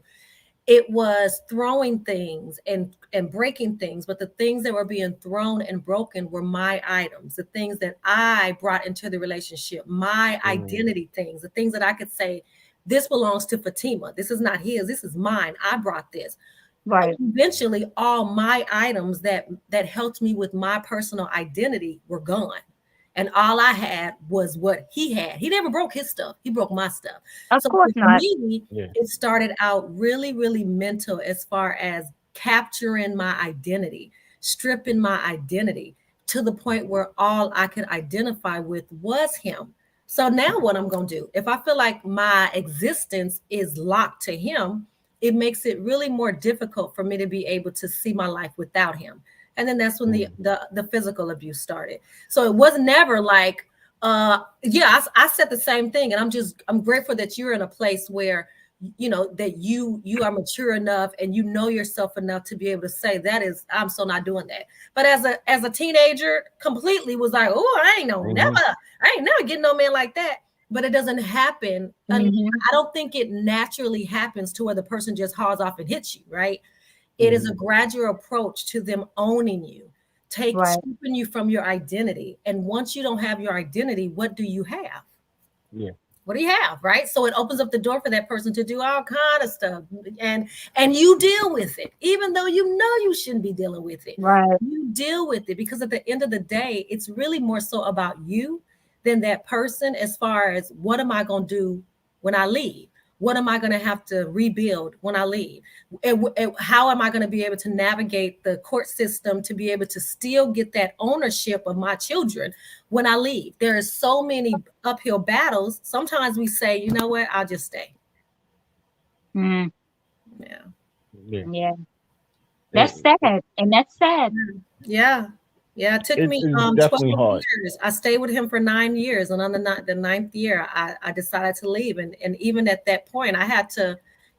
It was throwing things and breaking things, but the things that were being thrown and broken were my items, the things that I brought into the relationship, my identity things, the things that I could say, this belongs to Fatima. This is not his. This is mine. I brought this. Right. Eventually, all my items that helped me with my personal identity were gone. And all I had was what he had. He never broke his stuff. He broke my stuff. Of course not. For me, it started out really, really mental as far as capturing my identity, stripping my identity to the point where all I could identify with was him. So now what I'm going to do, if I feel like my existence is locked to him, it makes it really more difficult for me to be able to see my life without him. And then that's when the physical abuse started. So it was never like, I said the same thing. And I'm grateful that you're in a place where, that you are mature enough and you know yourself enough to be able to say I'm so not doing that. But as a teenager, completely was like, oh, I ain't never getting no man like that. But it doesn't happen. I don't think it naturally happens to where the person just hauls off and hits you, right? It is a gradual approach to them owning you, stripping you from your identity. And once you don't have your identity, what do you have? Yeah. What do you have, right? So it opens up the door for that person to do all kind of stuff. And you deal with it, even though you know you shouldn't be dealing with it. Right. You deal with it because at the end of the day, it's really more so about you than that person, as far as what am I going to do when I leave? What am I going to have to rebuild when I leave? And how am I going to be able to navigate the court system to be able to still get that ownership of my children when I leave? There are so many uphill battles. Sometimes we say, you know what, I'll just stay. Mm. Yeah. That's sad. And that's sad. Yeah. Yeah, it took me 12 years. I stayed with him for 9 years. And on the ninth year, I decided to leave. And even at that point, I had to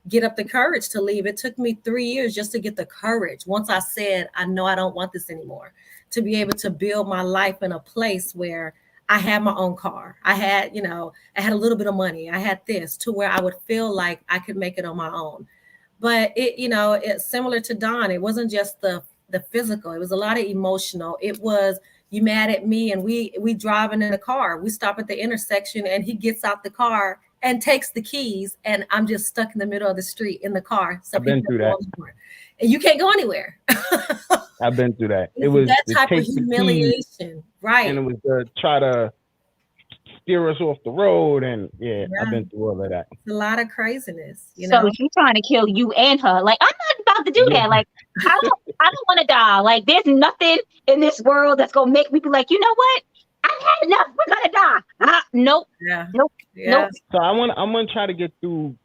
get up the courage to leave. It took me 3 years just to get the courage. Once I said, I know I don't want this anymore, to be able to build my life in a place where I had my own car. I had a little bit of money. I had this, to where I would feel like I could make it on my own. But it's similar to Don. It wasn't just the the physical. It was a lot of emotional. It was, you mad at me, and we driving in the car. We stop at the intersection, and he gets out the car and takes the keys, and I'm just stuck in the middle of the street in the car. So I've been through that. And you can't go anywhere. I've been through that. It was that type of humiliation, right? And it was to try to steer us off the road, and I've been through all of that. It's a lot of craziness, you So know. she's trying to kill you and her. Like, I'm not about to do that. Like, I don't want to die. Like, there's nothing in this world that's gonna make me be like, you know what? I've had enough. We're gonna die. Nope. Nope. Nope. So I'm gonna try to get through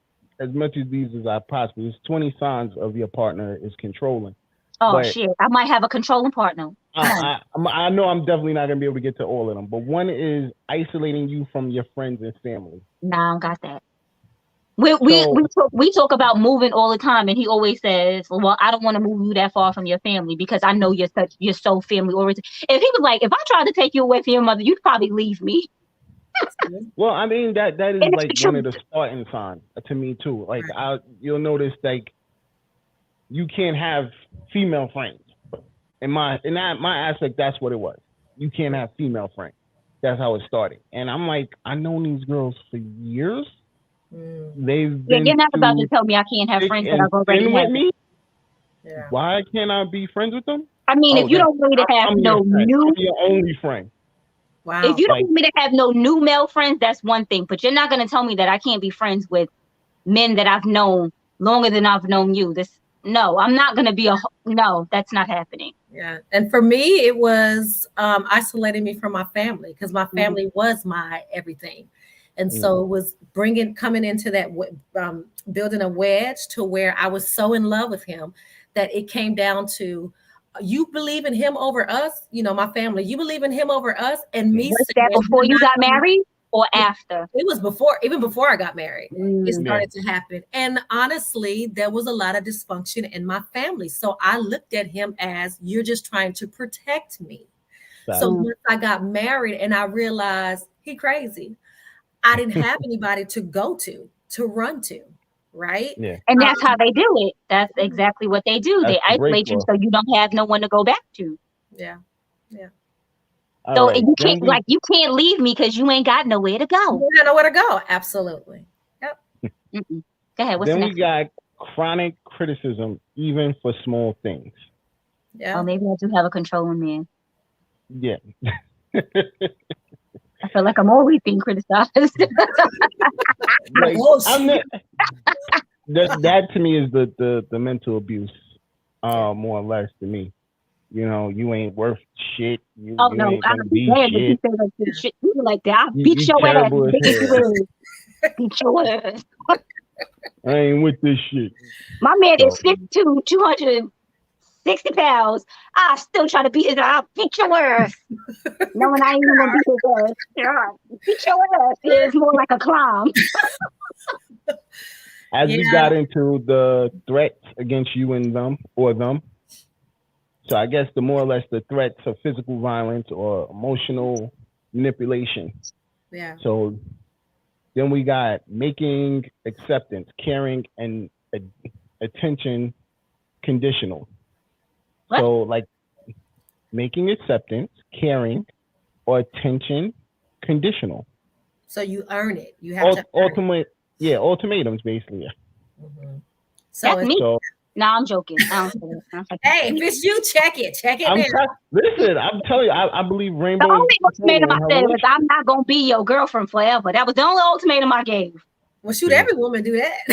as much of these as I possibly. There's 20 signs of your partner is controlling. Oh shit! I might have a controlling partner. I know I'm definitely not gonna be able to get to all of them, but one is isolating you from your friends and family. Nah, I don't got that. We talk about moving all the time, and he always says, "Well, I don't want to move you that far from your family because I know you're so family oriented." If he was like, "If I tried to take you away from your mother, you'd probably leave me." Well, I mean that is like one of the starting signs to me too. Like you'll notice like you can't have female friends. In my aspect, that's what it was. You can't have female friends. That's how it started. And I'm like, I know these girls for years. They've been you're not about to tell me I can't have friends that I've already had. Me. Yeah. Why can't I be friends with them? I mean, if you don't want me to have I'm your only friend. Wow. If you don't want me to have no new male friends, that's one thing. But you're not going to tell me that I can't be friends with men that I've known longer than I've known you. No, I'm not going to be no, that's not happening. Yeah. And for me, it was isolating me from my family because my family was my everything. And so it was coming into that, building a wedge to where I was so in love with him that it came down to, you believe in him over us, you know, my family, you believe in him over us, and me. Was that before you got married or after? It was even before I got married. It started to happen. And honestly, there was a lot of dysfunction in my family. So I looked at him as, you're just trying to protect me. So once I got married and I realized he crazy, I didn't have anybody to go to run to. Right. Yeah. And that's how they do it. That's exactly what they do. They isolate you so you don't have no one to go back to. Yeah. Yeah. So you can't you can't leave me because you ain't got nowhere to go. You got nowhere to go. Absolutely. Yep. Go ahead. What's then next? we got chronic criticism, even for small things. Yeah. Oh, maybe I do have a controlling man. Yeah. I feel like I'm always being criticized. Like, that to me is the mental abuse, more or less to me. You know, you ain't worth shit. You ain't gonna be shit. Shit. You like that? I'll beat your ass. Beat your ass. I ain't with this shit. My man is 6'2", 260 pounds. I still try to beat his ass. I'll beat your ass. Knowing I ain't even gonna beat his ass. Yeah, beat your ass. It's more like a clown. As we got into the threats against you and them or them. So I guess the more or less the threats of physical violence or emotional manipulation. Yeah. So then we got making acceptance, caring, and attention conditional. What? So like making acceptance, caring, or attention conditional. So you earn it. You have to ultimatums basically. Mm-hmm. So that's me. No, I'm joking. I don't hey, if it's you, check it. Listen, I'm telling you, I believe Rainbow. The only ultimatum I said was I'm not gonna be your girlfriend forever. That was the only ultimatum I gave. Well, shoot, every woman do that.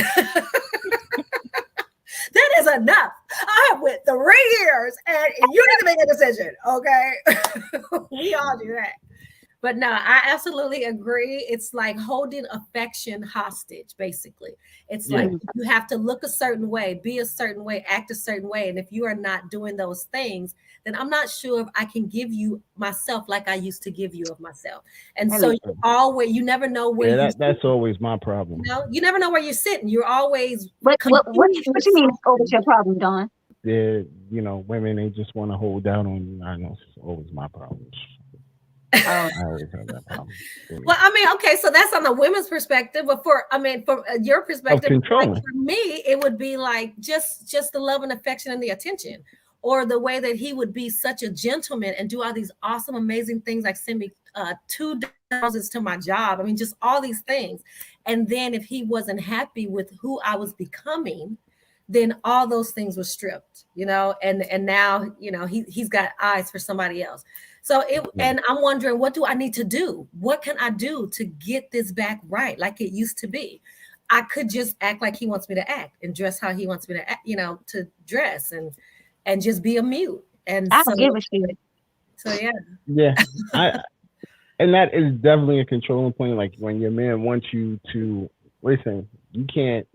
That is enough. I went 3 years and you need to make a decision. Okay. We all do that. But no, I absolutely agree. It's like holding affection hostage, basically. It's like you have to look a certain way, be a certain way, act a certain way. And if you are not doing those things, then I'm not sure if I can give you myself like I used to give you of myself. And so you never know where that's always my problem. You know, you never know where you're sitting. You're always what you mean always your problem, Dawn? Women, they just want to hold down on you. I know it's always my problem. I always have that problem. Well, I mean, okay, so that's on the women's perspective, but from your perspective, like for me, it would be like just the love and affection and the attention. or the way that he would be such a gentleman and do all these awesome, amazing things, like send me 2 to my job. I mean, just all these things. And then if he wasn't happy with who I was becoming, then all those things were stripped, and now, he's got eyes for somebody else. So and I'm wondering, what do I need to do? What can I do to get this back right, like it used to be? I could just act like he wants me to act and dress how he wants me to act, to dress and just be a mute. And I don't give a shit. So yeah, and that is definitely a controlling point. Like when your man wants you to listen, you can't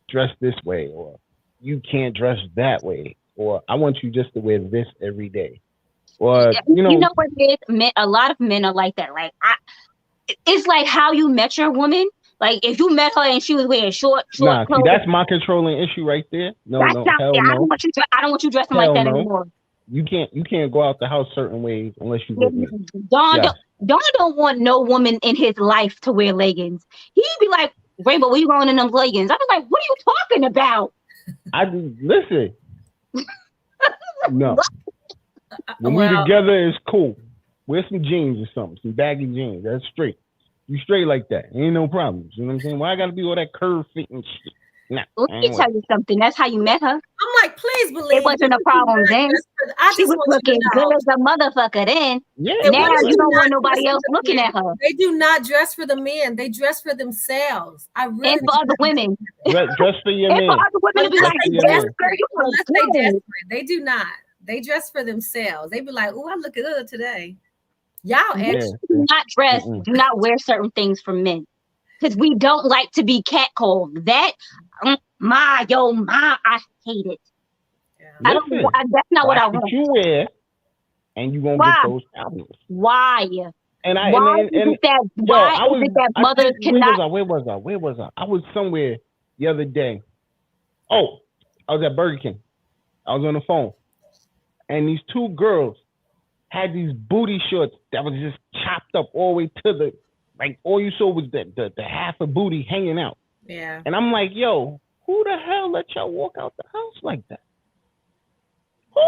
dress this way, or you can't dress that way, or I want you just to wear this every day. Or you know what it is? A lot of men are like that. Like it's like how you met your woman. Like if you met her and she was wearing short clothes. See, that's my controlling issue right there. No, hell no. I don't want you dressing like that anymore. You can't go out the house certain ways unless you with me. Don don't want no woman in his life to wear leggings. He'd be like, Rainbow, where you going in them leggings? I'd be like, what are you talking about? Listen. No. When we together, it's cool. Wear some jeans or something, some baggy jeans. That's straight. You straight like that. Ain't no problems. You know what I'm saying? Why I gotta be all that curve fitting shit? Nah, let me tell you something. That's how you met her. I'm like, please believe it wasn't a problem then. She was looking good as a motherfucker then. Yeah. Now you don't want nobody else looking at her. They do not dress for the men. They dress for themselves. And for other women. Dress for your man. And for other women to be like, yes, girl, you look good. They do not. They dress for themselves. They be like, oh, I look good today. Y'all actually do not dress, do not wear certain things for men. Because we don't like to be catcalled. That I hate it. Yeah. That's not what I want. You wear, and you won't get those problems. Why? Why is it that mothers cannot? Where was I? I was somewhere the other day. Oh, I was at Burger King. I was on the phone, and these 2 girls had these booty shorts that was just chopped up all the way to the, like, all you saw was the half of booty hanging out. Yeah. And I'm like, yo, who the hell let y'all walk out the house like that? Who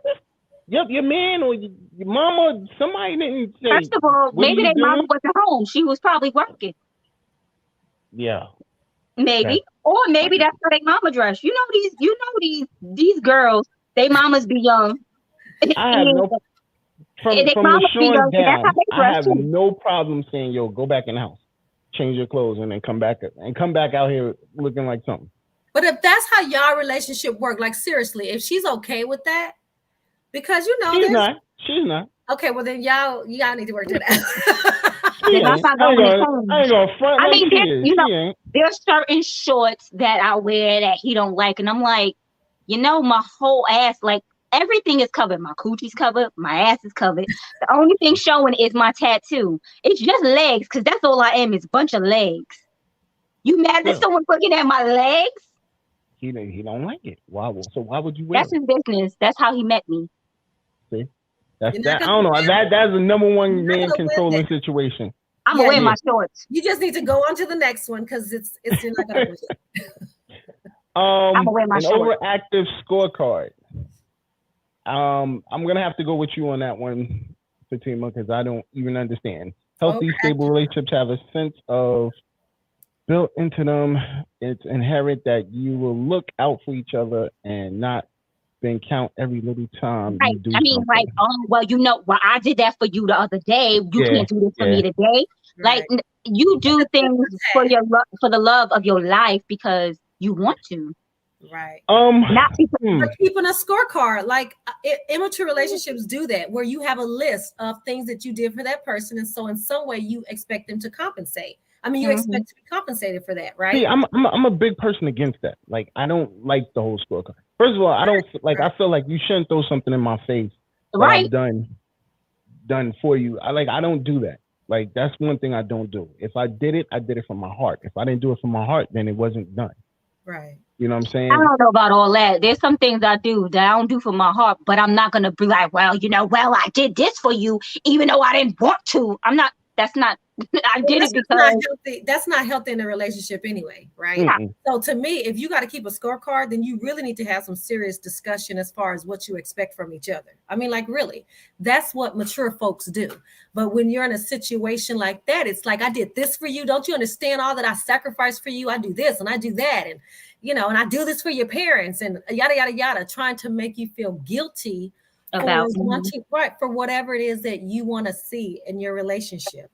the hell? Your man or your mama, somebody didn't say. First of all, maybe their mama wasn't home. She was probably working. Yeah. Maybe. Or maybe that's how their mama dress. These girls, they mamas be young. I have no from LaShawn down, I have no problem saying, yo, go back in the house, change your clothes, and then come back out here looking like something. But if that's how y'all relationship work, like seriously, if she's okay with that, because she's not. Okay, well then y'all need to work to that. I ain't gonna front. I mean, there's certain shorts that I wear that he don't like, and I'm like, my whole ass, like everything is covered. My coochie's covered. My ass is covered. The only thing showing is my tattoo. It's just legs, because that's all I am, is a bunch of legs. You mad that someone's looking at my legs? He don't like it. Why? So why would you wear That's his business. That's how he met me. See? That's that. I don't know. That's the number one man controlling situation. I'm gonna wear my shorts. You just need to go on to the next one, because it's you're not gonna win. I'm gonna wear my shorts. Overactive scorecard. I'm gonna have to go with you on that one, Fatima, because I don't even understand. Healthy, stable relationships have a sense of built into them. It's inherent that you will look out for each other and not then count every little time. Right. You do something. I did that for you the other day. You can't do this for me today. Right. Like you do things for the love of your life because you want to. Right. Not for keeping a scorecard. Like immature relationships do that, where you have a list of things that you did for that person, and so in some way you expect them to compensate. I mean, you expect to be compensated for that, right? See, I'm a big person against that. Like, I don't like the whole scorecard. First of all, I don't like. I feel like you shouldn't throw something in my face that I've done for you. I don't do that. Like, that's one thing I don't do. If I did it from my heart. If I didn't do it from my heart, then it wasn't done. Right. You know what I'm saying? I don't know about all that. There's some things I do that I don't do for my heart, but I'm not gonna be like, I did this for you, even though I didn't want to. I'm not. That's not I did it That's not because healthy. That's not healthy in a relationship anyway, right? Mm-mm. So to me, if you got to keep a scorecard, then you really need to have some serious discussion as far as what you expect from each other. I mean, like really, that's what mature folks do. But when you're in a situation like that, it's like, I did this for you. Don't you understand all that I sacrificed for you? I do this and I do that. And, and I do this for your parents and yada, yada, yada, trying to make you feel guilty about for wanting, right, for whatever it is that you want to see in your relationship,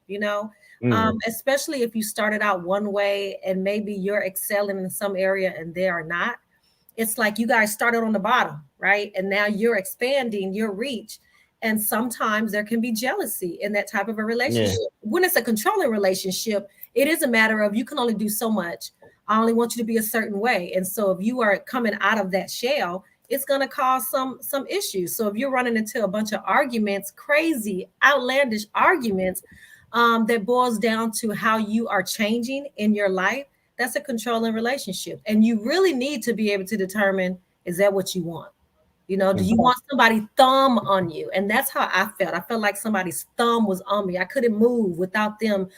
especially if you started out one way and maybe you're excelling in some area and they are not. It's like you guys started on the bottom, right? And now you're expanding your reach. And sometimes there can be jealousy in that type of a relationship. When it's a controlling relationship, it is a matter of you can only do so much. I only want you to be a certain way. And so if you are coming out of that shell, it's going to cause some issues. So if you're running into a bunch of arguments, crazy, outlandish arguments, that boils down to how you are changing in your life, that's a controlling relationship. And you really need to be able to determine, is that what you want? Do you want somebody thumb on you? And that's how I felt. I felt like somebody's thumb was on me. I couldn't move without them,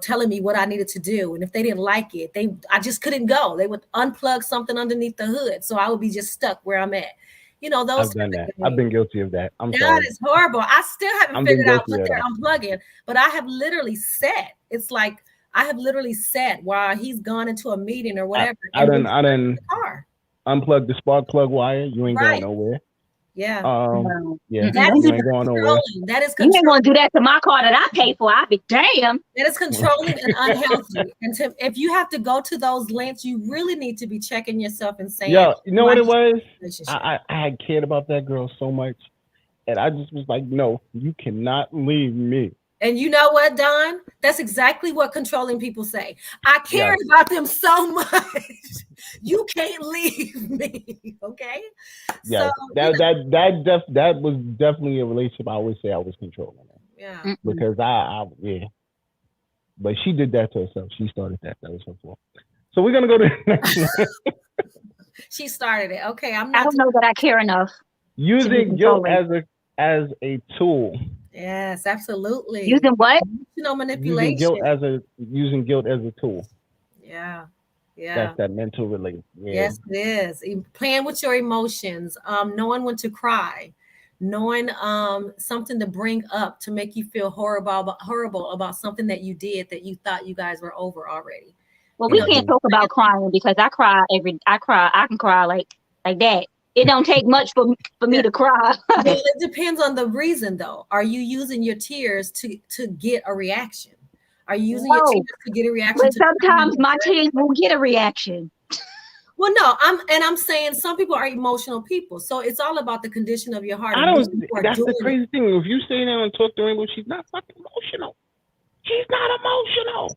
telling me what I needed to do. And if they didn't like it, I just couldn't go. They would unplug something underneath the hood. So I would be just stuck where I'm at. Those. I've done that. I've been guilty of that. I'm that sorry. is horrible. I still haven't I'm figured being out guilty what of they're that. unplugging, but I have literally sat. It's like I have literally sat while he's gone into a meeting or whatever. I done the car. unplug the spark plug wire. You ain't Right. going nowhere. Yeah. Yeah. That You is ain't going nowhere. controlling. That is you ain't controlling. gonna do that to my car that I pay for. I'd be damn. That is controlling and unhealthy. And if you have to go to those lengths, you really need to be checking yourself and saying, Yo, you know what it was? relationship. I had cared about that girl so much. And I just was like, no, you cannot leave me. And you know what, Don? That's exactly what controlling people say. I care about them so much. You can't leave me. Okay. Yeah. So, that was definitely a relationship. I always say I was controlling it. yeah. Because I But she did that to herself. She started that. That was her fault. So we're gonna go to the next one. She started it. Okay. I'm I not don't know that I care enough. Using guilt as a tool. Yes, absolutely. Using what? Manipulation. Using guilt as a tool. Yeah. Yeah. That's that mental relief. Yeah. Yes, it is. Playing with your emotions, knowing when to cry, knowing something to bring up to make you feel horrible about something that you did that you thought you guys were over already. Well, we can't talk about crying because I can cry like that. It don't take much for me to cry. Well, it depends on the reason, though. Are you using your tears to get a reaction? Are you using your tears to get a reaction? But sometimes my tears won't get a reaction. Well, no, I'm saying some people are emotional people, so it's all about the condition of your heart. That's the crazy thing. If you say that and talk to Rainbow, she's not fucking emotional. She's not emotional.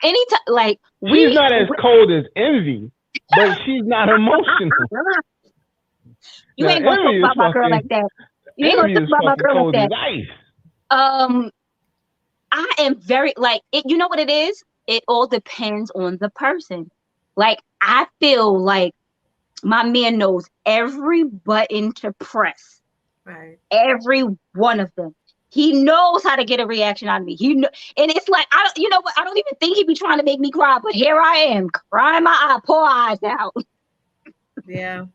Anytime, like she's not as cold as Envy, but she's not emotional. You ain't gonna talk about my girl like that. You ain't gonna talk about my girl like that. I am very it. You know what it is? It all depends on the person. Like I feel like my man knows every button to press. Right. Every one of them. He knows how to get a reaction out of me. And it's like I don't even think he be trying to make me cry, but here I am crying my poor eyes out. Yeah.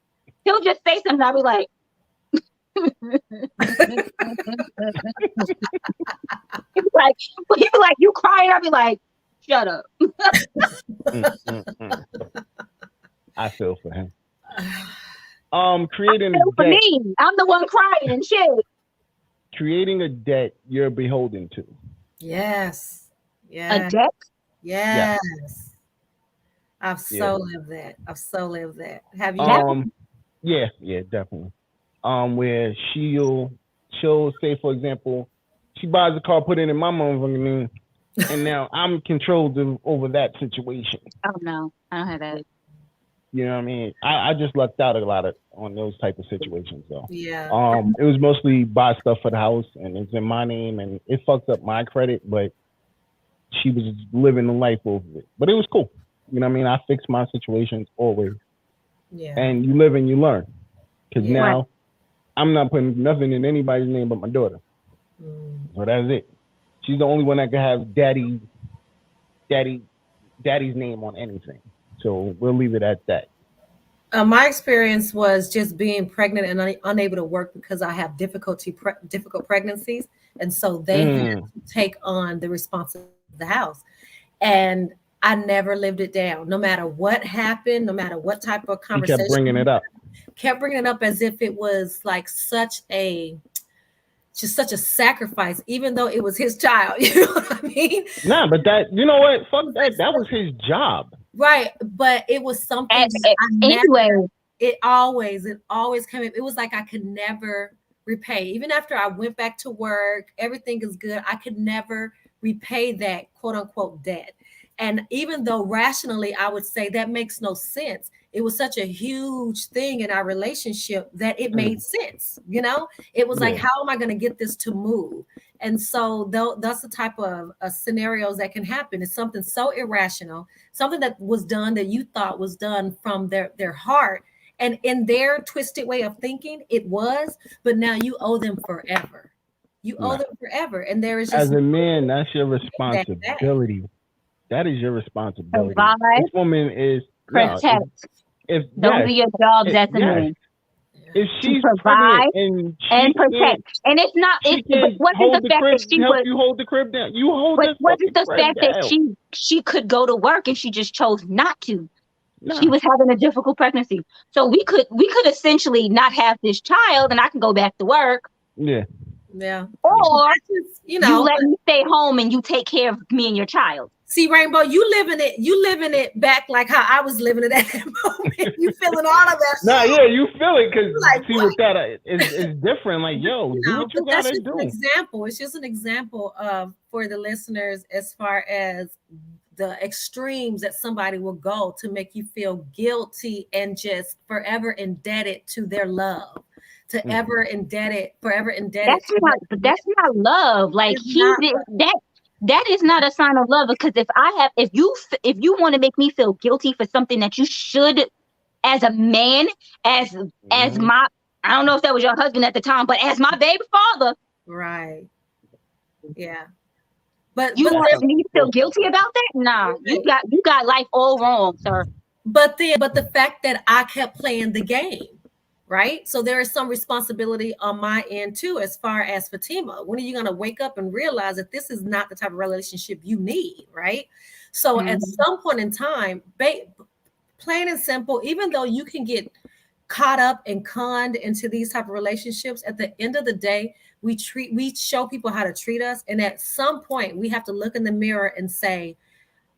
He'll just say something. I'll be like, he'll be like, you crying? I'll be like, shut up. I feel for him. Creating I feel for me. I'm the one crying and shit. Creating a debt you're beholden to. Yes. Yeah. A debt? Yes. I've so lived that. Have you? Yeah, definitely. Where she'll say, for example, she buys a car, put it in my motherfucking name, and now I'm controlled over that situation. Oh no, I don't have that. You know what I mean? I just lucked out a lot on those type of situations though. Yeah. It was mostly buy stuff for the house and it's in my name and it fucked up my credit, but she was living the life over it. But it was cool. You know what I mean? I fixed my situations always. Yeah. And you live and you learn. Because now I'm not putting nothing in anybody's name but my daughter. So that's it. She's the only one that can have daddy's name on anything. So we'll leave it at that. My experience was just being pregnant and unable to work because I have difficult pregnancies, and so they had to take on the responsibility of the house, and I never lived it down. No matter what happened, no matter what type of conversation, kept bringing it up as if it was like such a sacrifice, even though it was his child. You know what I mean? Nah, but that, you know what? Fuck that. That was his job. Right. But it was something it always came in. It was like I could never repay. Even after I went back to work, everything is good. I could never repay that quote unquote debt. And even though rationally I would say that makes no sense, it was such a huge thing in our relationship that it made sense. You know, it was like, how am I going to get this to move? And so that's the type of scenarios that can happen. It's something so irrational, something that was done that you thought was done from their heart. And in their twisted way of thinking, it was, but now you owe them forever. You owe them forever. And there is just, as a man, that's your responsibility. That is your responsibility. Survive, this woman is protect. Those are your jobs as a man. If she's provide and protect, and it's not, it wasn't the fact that she help was, you hold the crib down. You hold the wasn't the fact down. that she could go to work and she just chose not to. Nah. She was having a difficult pregnancy, so we could essentially not have this child, and I can go back to work. Yeah. Or you let me stay home and you take care of me and your child. See, Rainbow, you living it back like how I was living it at that moment. You feeling all of that. Nah, yeah, you feel it because see what that is different. Like, yo, do what you gotta do. An example. It's just an example of for the listeners as far as the extremes that somebody will go to make you feel guilty and just forever indebted to their love. Forever indebted. That's not love. Like that is not a sign of love, because if you want to make me feel guilty for something that you should, as a man, as my, I don't know if that was your husband at the time, but as my baby father, right? Yeah. But you want me to feel guilty about that? Nah, you got life all wrong, sir. But the fact that I kept playing the game. Right. So there is some responsibility on my end, too, as far as Fatima. When are you going to wake up and realize that this is not the type of relationship you need? Right. So at some point in time, plain and simple, even though you can get caught up and conned into these type of relationships, at the end of the day, we show people how to treat us. And at some point, we have to look in the mirror and say,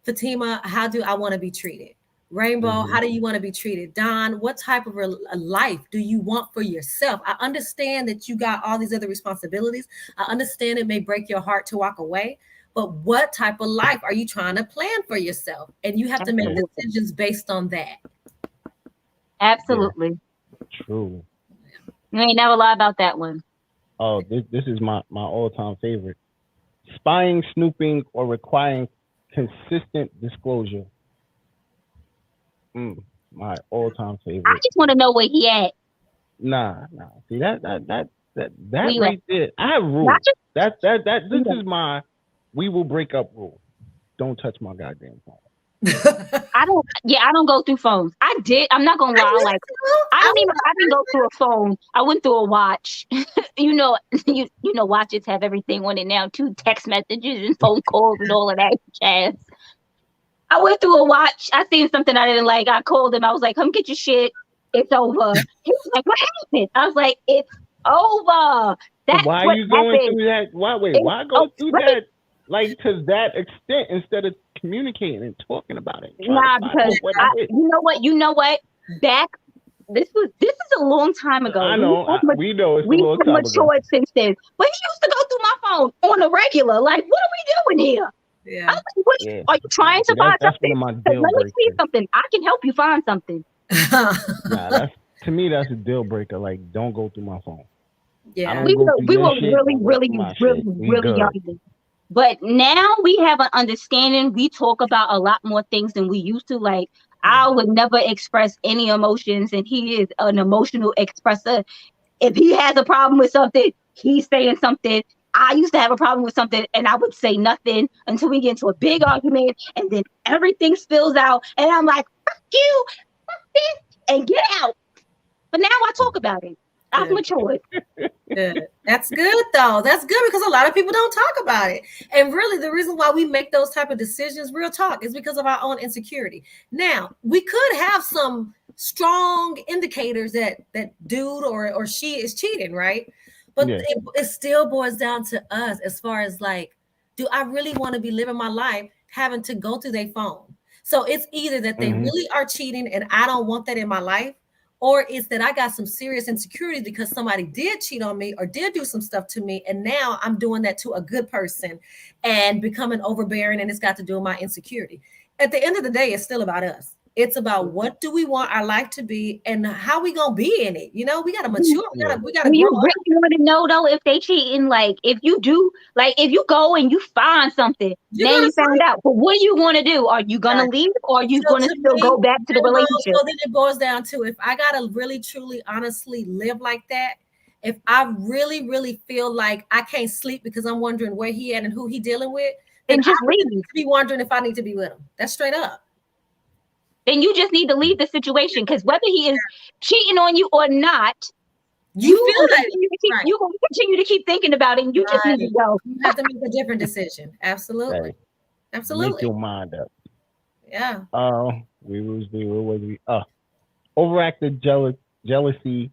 Fatima, how do I want to be treated? Rainbow, how do you want to be treated? Don, what type of a life do you want for yourself? I understand that you got all these other responsibilities. I understand it may break your heart to walk away, but what type of life are you trying to plan for yourself? And you have to make decisions based on that. Absolutely. Yeah. True. You ain't never lie about that one. Oh, this is my all-time favorite. Spying, snooping, or requiring consistent disclosure. My all-time favorite. I just want to know where he at. Nah. See that right there. I have rules. This is my we will break up rule. Don't touch my goddamn phone. I don't go through phones. I'm not gonna lie. Like I didn't go through a phone. I went through a watch. you know, watches have everything on it now too. Text messages and phone calls and all of that jazz. I went through a watch. I seen something I didn't like. I called him. I was like, come get your shit. It's over. He was like, what happened? I was like, it's over. Why are you going through that? Why go through that like to that extent instead of communicating and talking about it? Nah, because you know what? This is a long time ago. I know. We know it's a long time ago. Matured since then. But he used to go through my phone on a regular. Like, what are we doing here? Yeah. Are you trying to find something? Let me see something. I can help you find something. To me, that's a deal breaker. Like, don't go through my phone. Yeah, we were really young. But now we have an understanding. We talk about a lot more things than we used to. Like, I would never express any emotions, and he is an emotional expresser. If he has a problem with something, he's saying something. I used to have a problem with something and I would say nothing until we get into a big argument and then everything spills out and I'm like, fuck you, fuck this, and get out. But now I talk about it. I've matured. Good. That's good though. That's good because a lot of people don't talk about it. And really the reason why we make those type of decisions, real talk, is because of our own insecurity. Now, we could have some strong indicators that dude or she is cheating, right? But it still boils down to us as far as like, do I really want to be living my life having to go through their phone? So it's either that they really are cheating and I don't want that in my life, or it's that I got some serious insecurities because somebody did cheat on me or did do some stuff to me. And now I'm doing that to a good person and becoming overbearing. And it's got to do with my insecurity. At the end of the day, it's still about us. It's about what do we want our life to be and how we gonna be in it. You know, we gotta mature. We gotta Do you grow up. really want to know though if they cheating? Like if you do, like if you go and you find something, then you found out. But what are you gonna do? Are you gonna leave or are you gonna still go back to the relationship? So then it boils down to if I gotta really, truly, honestly live like that. If I really, really feel like I can't sleep because I'm wondering where he at and who he dealing with, then just I need to be wondering if I need to be with him. That's straight up. Then you just need to leave the situation because whether he is cheating on you or not, you feel that you're going to continue to keep thinking about it and you just need to go. You have to make a different decision. Absolutely. Right. Absolutely. Make your mind up. Yeah. Where was we? Overactive jealousy,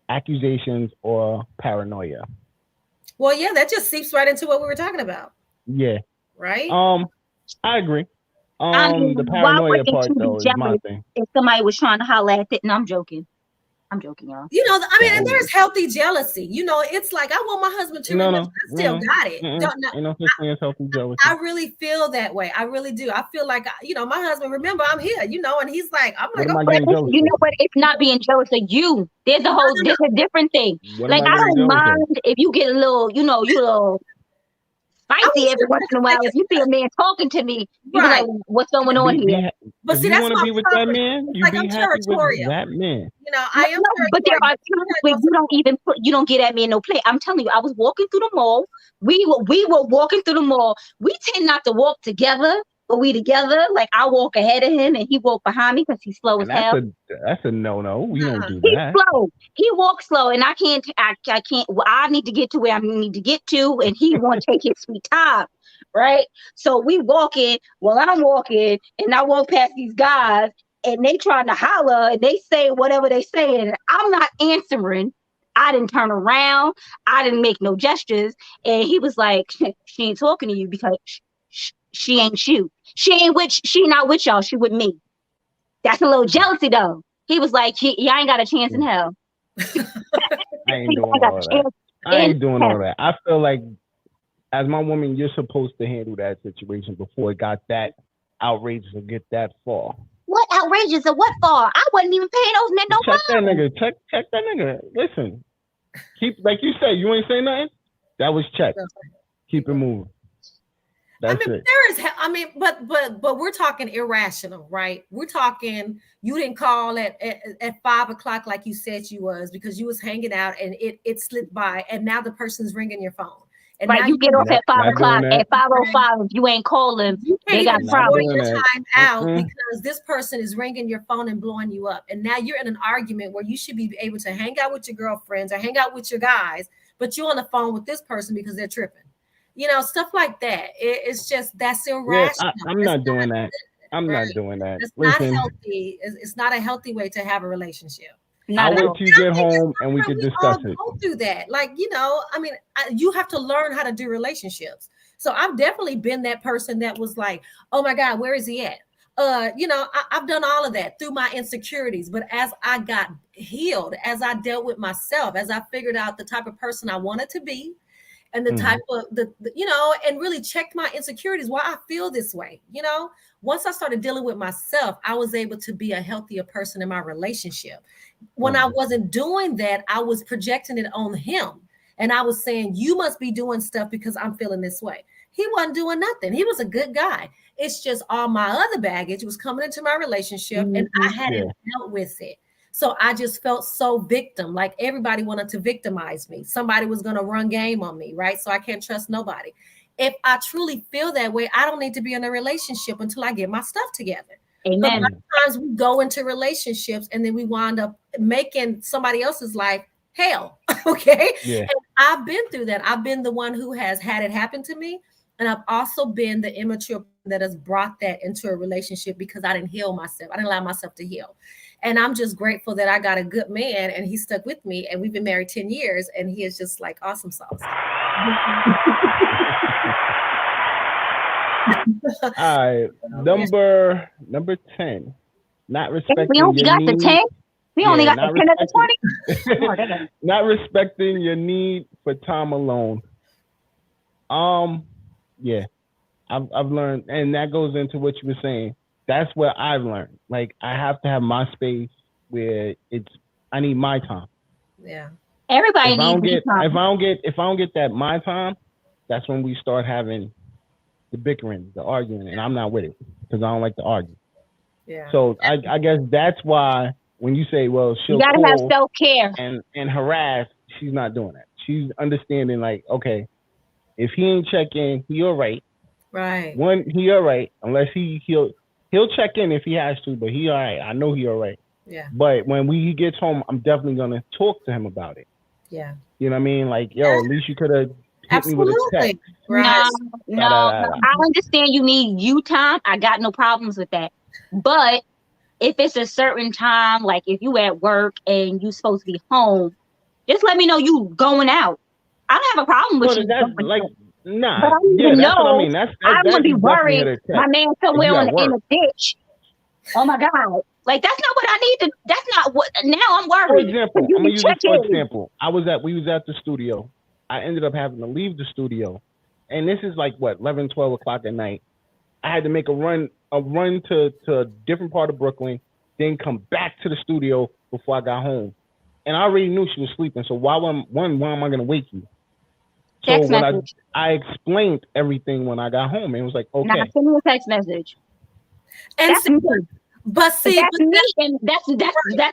accusations, or paranoia. Well, yeah, that just seeps right into what we were talking about. Yeah. Right? I agree. The why paranoia wouldn't part you be though is my jealous thing. if somebody was trying to holler at it? And I'm joking. I'm joking, y'all. You know, I mean, and there's healthy jealousy. You know, it's like I want my husband to remember I still got it. Ain't no such thing as healthy jealousy. I really feel that way. I really do. I feel like you know, my husband, remember I'm here, you know, and he's like, I'm like, okay. You know what? It's not being jealous of you. There's a different thing. Like I don't mind if you get a little, you know, you a little spicy every once in a while. If you see a man talking to me, you be like, what's going on here? But see, that's want to be with that man. You like be I'm happy territorial. with that man. You know, I am. But there are times where you don't get at me in no play. I'm telling you, I was walking through the mall. We were walking through the mall. We tend not to walk together, but we together. Like I walk ahead of him and he walk behind me because he's slow as hell. That's a no. We don't do he's that. Slow. He walks slow, and I can't. Well, I need to get to where I need to get to, and he want to take his sweet time. Right. So we walking while I'm walking, and I walk past these guys. And they trying to holler and they say whatever they say and I'm not answering. I didn't turn around. I didn't make no gestures. And he was like, she ain't talking to you because she ain't you. She not with y'all. She with me. That's a little jealousy though. He was like, y'all ain't got a chance in hell. I ain't doing all that. I ain't doing all that. I feel like as my woman, you're supposed to handle that situation before it got that outrageous or get that far. What outrageous or what for? I wasn't even paying those men no Check mind. that nigga. Check that nigga. Listen. Keep like you said, you ain't say nothing? That was checked. Keep it moving. That's it. But we're talking irrational, right? We're talking you didn't call at 5:00 like you said you was because you was hanging out and it slipped by and now the person's ringing your phone. And right, you get off at 5:00 at 5:05. If you ain't calling, they got problems. Your time out because this person is ringing your phone and blowing you up, and now you're in an argument where you should be able to hang out with your girlfriends or hang out with your guys, but you're on the phone with this person because they're tripping. You know, stuff like that. It's just that's irrational. Yeah, I'm not doing that. I'm not doing that. It's not healthy. It's not a healthy way to have a relationship. I'll wait till you get home and we can discuss it. Go through that. Like, you know, I mean, you have to learn how to do relationships. So I've definitely been that person that was like, oh my God, where is he at? You know, I've done all of that through my insecurities. But as I got healed, as I dealt with myself, as I figured out the type of person I wanted to be, and the type of you know, and really checked my insecurities, why I feel this way. You know, once I started dealing with myself, I was able to be a healthier person in my relationship. When I wasn't doing that, I was projecting it on him. And I was saying, you must be doing stuff because I'm feeling this way. He wasn't doing nothing. He was a good guy. It's just all my other baggage was coming into my relationship and I hadn't dealt with it. So I just felt so victim, like everybody wanted to victimize me. Somebody was going to run game on me, right? So I can't trust nobody. If I truly feel that way, I don't need to be in a relationship until I get my stuff together. But a Amen. lot of times we go into relationships and then we wind up making somebody else's life hell. Okay. Yeah. And I've been through that. I've been the one who has had it happen to me. And I've also been the immature that has brought that into a relationship because I didn't heal myself. I didn't allow myself to heal. And I'm just grateful that I got a good man and he stuck with me. And we've been married 10 years and he is just like awesome sauce. All right, number 10. Not respecting We only your got the need. 10. We only got not the 10 of the 20. Not respecting your need for time alone. Yeah, I've learned, and that goes into what you were saying. That's what I've learned. Like I have to have my space where I need my time. Yeah. Everybody If I don't needs get time. if I don't get that my time, that's when we start having the bickering, the arguing, and I'm not with it because I don't like to argue. Yeah. So I guess that's why when you say, well, she'll You gotta have call self-care. and harass, she's not doing that. She's understanding like, okay, if he ain't check in, he all right. Right. He all right, unless he'll check in if he has to, but he all right. I know he all right. Yeah. But when he gets home, I'm definitely gonna talk to him about it. Yeah. You know what I mean? Like, yo, at least you could have hit me with a text. Right. No, I understand you need you time. I got no problems with that. But if it's a certain time, like if you at work and you supposed to be home, just let me know you going out. I don't have a problem with you. That's like, nah, but I need yeah, to that's know. what I mean. I wouldn't be worried. My man somewhere you at in a ditch. Oh my God. Like that's not what I need to. That's not what. Now I'm worried. For example, You I'm gonna can use check this for in. example. We was at the studio. I ended up having to leave the studio, and this is like what 11, 12 o'clock at night. I had to make a run to a different part of Brooklyn, then come back to the studio before I got home. And I already knew she was sleeping. So why am I gonna wake you? So Text when message. I explained everything when I got home, it was like, okay. Now send me a text message. And that's me. But see, that's me, and that's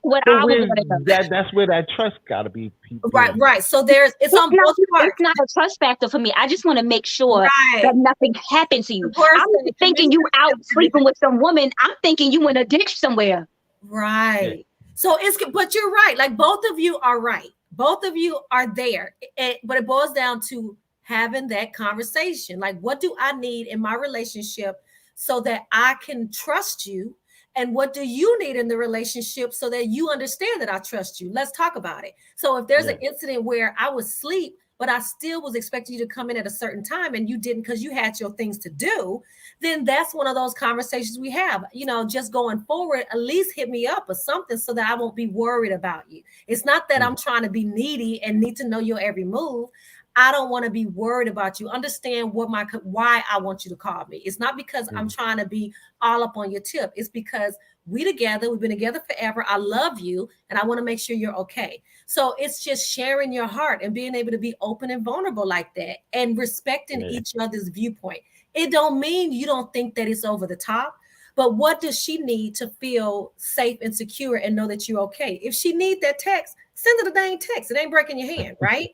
what I was going to do. That's where that trust got to be. Right. So it's on both parts. It's not a trust factor for me. I just want to make sure that nothing happened to you. I'm not thinking you out sleeping with some woman. I'm thinking you in a ditch somewhere. Right. So but you're right. Like both of you are right. Both of you are there. But it boils down to having that conversation. Like, what do I need in my relationship so that I can trust you? And what do you need in the relationship so that you understand that I trust you? Let's talk about it. So if there's an incident where I was asleep, but I still was expecting you to come in at a certain time and you didn't because you had your things to do, then that's one of those conversations we have. You know, just going forward, at least hit me up or something so that I won't be worried about you. It's not that I'm trying to be needy and need to know your every move. I don't want to be worried about you. Understand why I want you to call me. It's not because I'm trying to be all up on your tip. It's because we've been together forever. I love you and I want to make sure you're okay. So it's just sharing your heart and being able to be open and vulnerable like that and respecting each other's viewpoint. It don't mean you don't think that it's over the top, but what does she need to feel safe and secure and know that you're okay? If she needs that text, send her the dang text. It ain't breaking your hand, right?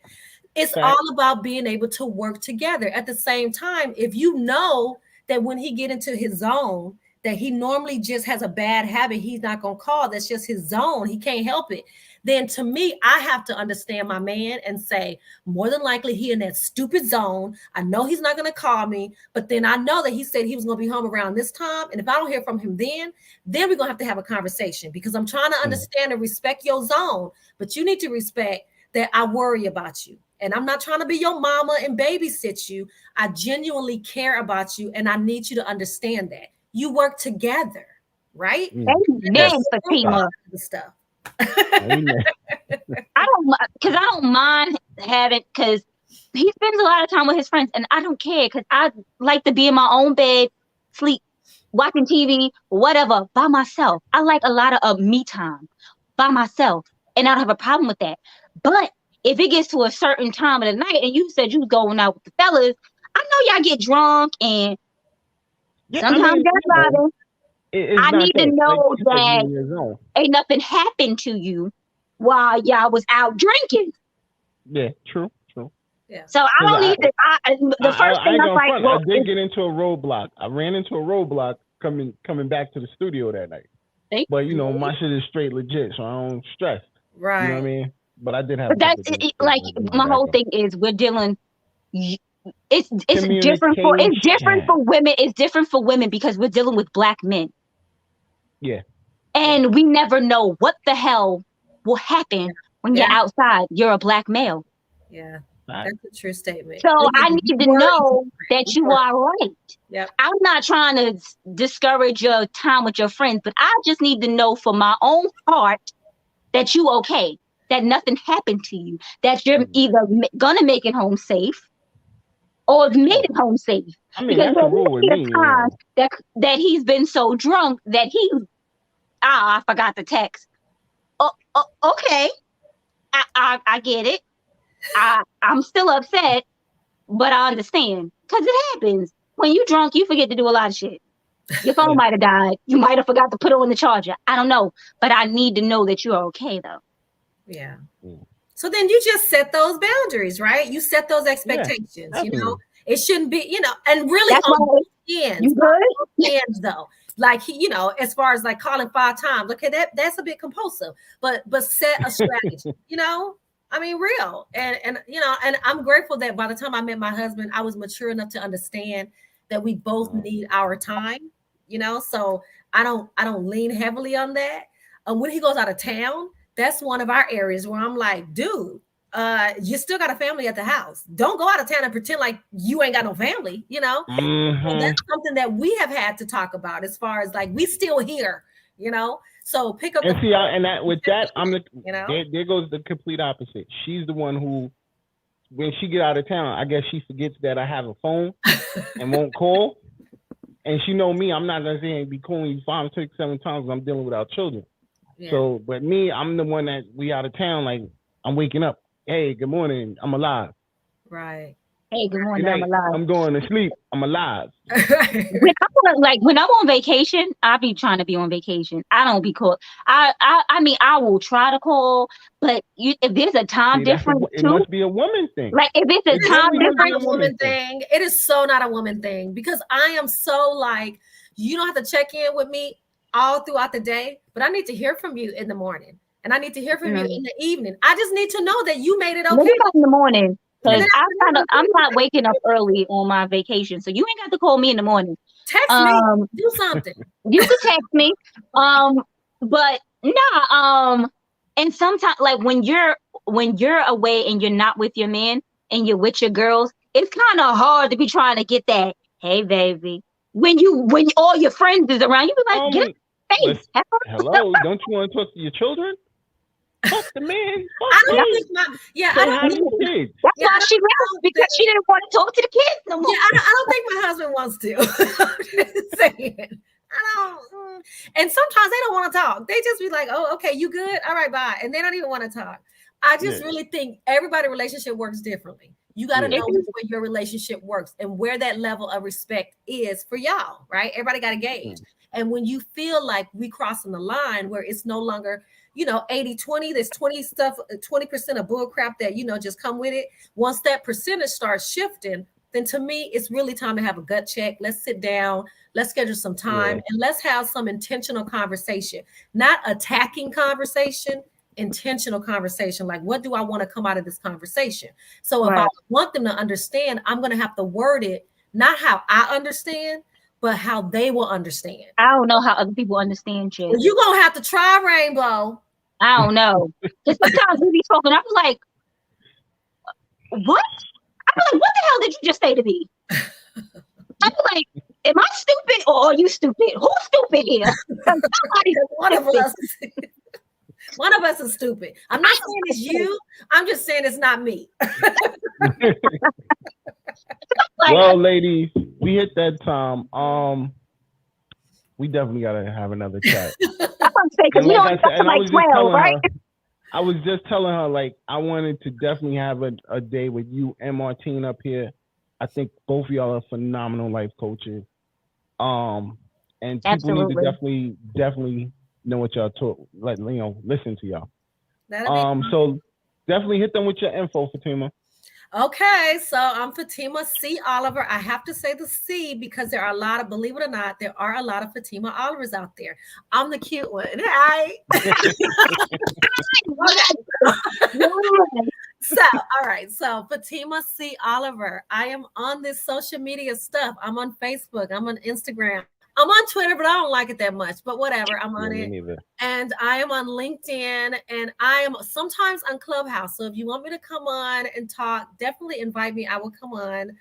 It's all about being able to work together. At the same time, if you know that when he get into his zone, that he normally just has a bad habit, he's not going to call. That's just his zone. He can't help it. Then to me, I have to understand my man and say, more than likely he in that stupid zone. I know he's not going to call me, but then I know that he said he was going to be home around this time. And if I don't hear from him then we're going to have a conversation because I'm trying to understand and respect your zone. But you need to respect that I worry about you. And I'm not trying to be your mama and babysit you. I genuinely care about you. And I need you to understand that. You work together, right? Amen, Fatima. Stuff. I don't mind having, because he spends a lot of time with his friends and I don't care because I like to be in my own bed, sleep, watching TV, whatever, by myself. I like a lot of me time by myself and I don't have a problem with that. But if it gets to a certain time of the night and you said you was going out with the fellas, I know y'all get drunk and sometimes that's driving. I need to know that ain't nothing happened to you while y'all was out drinking. Yeah, true. Yeah. So I don't need to. The first thing I'm like, I did get into a roadblock. I ran into a roadblock coming back to the studio that night. But you know, my shit is straight legit, so I don't stress. Right. You know what I mean? But I did have. But that's like my whole thing is we're dealing. It's different for women. It's different for women because we're dealing with black men. Yeah. And we never know what the hell will happen when you're outside. You're a black male. Yeah. That's a true statement. So I need to know that you are right. Yep. I'm not trying to discourage your time with your friends, but I just need to know for my own heart that you okay, that nothing happened to you, that you're either gonna make it home safe or made it home safe. I mean, because that's a rule with me. That he's been so drunk that I forgot the text. Okay, I get it. I'm still upset, but I understand because it happens. When you drunk, you forget to do a lot of shit. Your phone might have died. You might have forgot to put it on the charger. I don't know, but I need to know that you are okay though. Yeah. So then you just set those boundaries, right? You set those expectations. You know, it shouldn't be, you know, and really on both ends. Ends though. Like as far as like calling 5 times, okay, that's a bit compulsive, but set a strategy, I mean, real. And and I'm grateful that by the time I met my husband, I was mature enough to understand that we both need our time, so I don't lean heavily on that. When he goes out of town, that's one of our areas where I'm like, dude, you still got a family at the house. Don't go out of town and pretend like you ain't got no family, Mm-hmm. So that's something that we have had to talk about as far as like, we still here, So pick up and there goes the complete opposite. She's the one who, when she get out of town, I guess she forgets that I have a phone and won't call. And she know me, I'm not gonna say be calling you 5, 6, 7 times when I'm dealing with our children. Yeah. So, but me, I'm the one that we out of town, like I'm waking up. Hey, good morning, I'm alive. Right. Hey, good morning, I'm alive. I'm going to sleep, I'm alive. When I'm on vacation, I be trying to be on vacation. I don't be called. I mean, I will try to call, but if there's a time difference, it must be a woman thing. Like if it's a time difference, a woman thing. It is so not a woman thing because I am so like, you don't have to check in with me all throughout the day, but I need to hear from you in the morning, and I need to hear from you in the evening. I just need to know that you made it okay. Maybe in the morning. Because I'm not waking up early on my vacation, so you ain't got to call me in the morning. Text me, do something. You can text me, but nah. And sometimes, like when you're away and you're not with your man and you're with your girls, it's kind of hard to be trying to get that. Hey, baby, when all your friends is around, you be like, get face. Hello, don't you want to talk to your children? Fuck the man. I don't think That's why she left, because she didn't want to talk to the kids no more. Yeah, I don't think my husband wants to. I'm just saying. I don't. And sometimes they don't want to talk. They just be like, "Oh, okay, you good? All right, bye," and they don't even want to talk. I just really think everybody's relationship works differently. You got to know where your relationship works and where that level of respect is for y'all, right? Everybody got to gauge. And when you feel like we crossing the line where it's no longer 80-20, there's 20% of bull crap that, just come with it. Once that percentage starts shifting, then to me, it's really time to have a gut check. Let's sit down, let's schedule some time, and let's have some intentional conversation, not attacking conversation, intentional conversation. Like, what do I want to come out of this conversation? So if I want them to understand, I'm going to have to word it, not how I understand, but how they will understand. I don't know how other people understand you. Well, you're going to have to try, Rainbow. I don't know. Because sometimes we be talking, I'm like, what? I'm like, what the hell did you just say to me? I'm like, am I stupid or are you stupid? Who's stupid here? One of us is stupid. I'm not saying it's you. I'm just saying it's not me. Well, ladies, we hit that time. We definitely gotta have another chat. I was just telling her, like, I wanted to definitely have a day with you and Martine up here. I think both of y'all are phenomenal life coaches. And and people need to definitely know what y'all talk. Like, listen to y'all. So definitely hit them with your info, Fatima. Okay, so I'm Fatima C. Oliver. I have to say the C because there are a lot of, believe it or not, there are a lot of Fatima Olivers out there. I'm the cute one. Hi. So, all right. So Fatima C. Oliver. I am on this social media stuff. I'm on Facebook. I'm on Instagram. I'm on Twitter, but I don't like it that much. But whatever, I'm on it. And I am on LinkedIn, and I am sometimes on Clubhouse. So if you want me to come on and talk, definitely invite me. I will come on.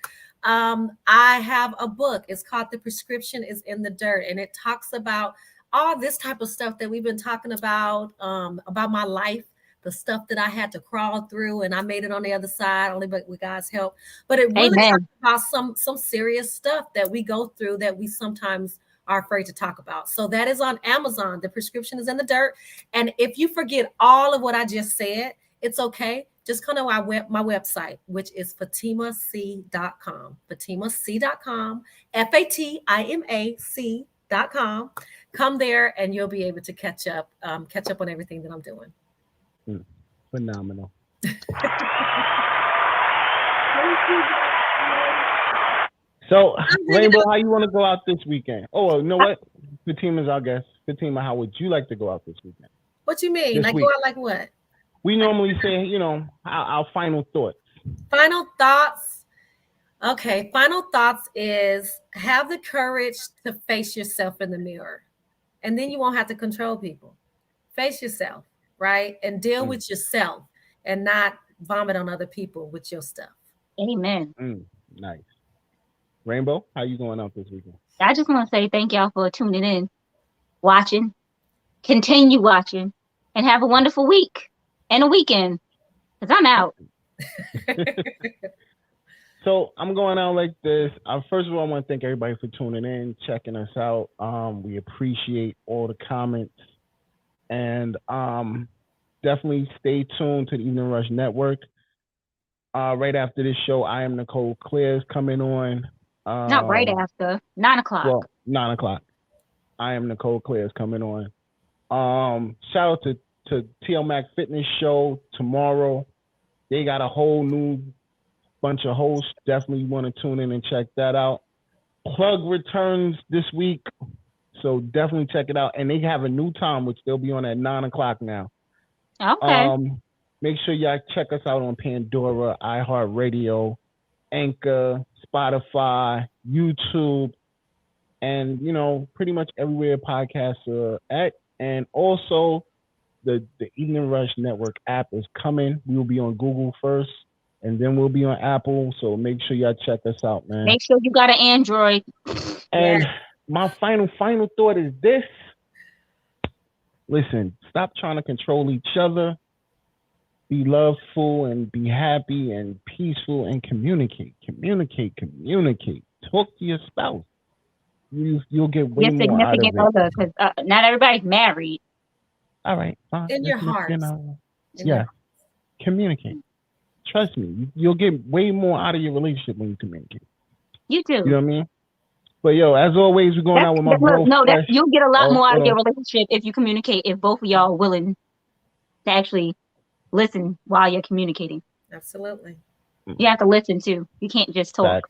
I have a book. It's called The Prescription is in the Dirt, and it talks about all this type of stuff that we've been talking about my life, the stuff that I had to crawl through, and I made it on the other side only with God's help. But it really talks about some serious stuff that we go through that we sometimes are afraid to talk about. So that is on Amazon. The Prescription is in the Dirt. And if you forget all of what I just said, it's okay. Just come to my website, which is fatimac.com. fatimac.com, FATIMAC.com. Come there and you'll be able to catch up on everything that I'm doing. Phenomenal. So, Rainbow, how you want to go out this weekend? Oh, you know what? Fatima's our guest. Fatima, how would you like to go out this weekend? What you mean? Like go out like what? We normally say, our final thoughts. Final thoughts. Okay, final thoughts is have the courage to face yourself in the mirror. And then you won't have to control people. Face yourself, right? And deal with yourself and not vomit on other people with your stuff. Amen. Nice. Rainbow, how you going out this weekend? I just want to say thank y'all for tuning in, watching, continue watching, and have a wonderful week and a weekend, because I'm out. So I'm going out like this. First of all, I want to thank everybody for tuning in, checking us out. We appreciate all the comments. And definitely stay tuned to the Evening Rush Network. Right after this show, I Am Nicole Claire's coming on. Not right after, 9 o'clock. Well, 9 o'clock. I Am Nicole Claire's coming on. Shout out to TL Mac Fitness Show tomorrow. They got a whole new bunch of hosts. Definitely want to tune in and check that out. Plug returns this week, so definitely check it out. And they have a new time, which they'll be on at 9 o'clock now. Okay. Make sure y'all check us out on Pandora, iHeartRadio, Anchor, Spotify, YouTube, and pretty much everywhere podcasts are at. And also the Evening Rush Network app is coming. We will be on Google first, and then we'll be on Apple. So make sure y'all check us out, man. Make sure you got an Android. And my final thought is this. Listen, stop trying to control each other. Be loveful and be happy and peaceful and communicate. Talk to your spouse. You'll get way more out of it. Other, because not everybody's married. All right, fine. In your heart. Communicate. Trust me, you'll get way more out of your relationship when you communicate. You do. You know what I mean? But as always, we're going out with my bro. No, you'll get a lot more out of your relationship if you communicate. If both of y'all are willing to actually listen while you're communicating. Absolutely. You have to listen too. You can't just talk. Facts.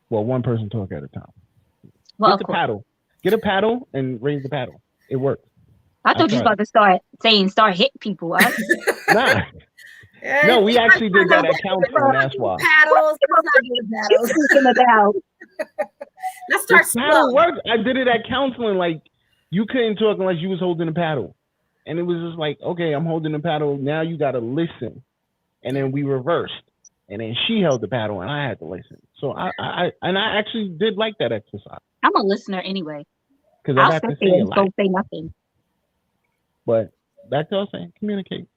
Well, one person talk at a time. Well, Get a paddle and raise the paddle. It works. I thought you was about to start hitting people. Nah. No, we actually did that at counseling. That's why. Paddles. Let's start slow. Paddle works. I did it at counseling. Like, you couldn't talk unless you was holding a paddle. And it was just like, okay, I'm holding the paddle. Now you got to listen. And then we reversed. And then she held the paddle and I had to listen. So I actually did like that exercise. I'm a listener anyway. Because I have to say a lot. Don't say nothing. But back to what I was saying, communicate.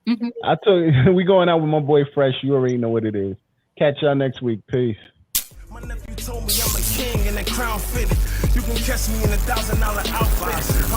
Mm-hmm. I told you, we going out with my boy Fresh. You already know what it is. Catch y'all next week. Peace. My nephew told me I'm a king and that crown fitted. You can catch me in $1,000 outfits.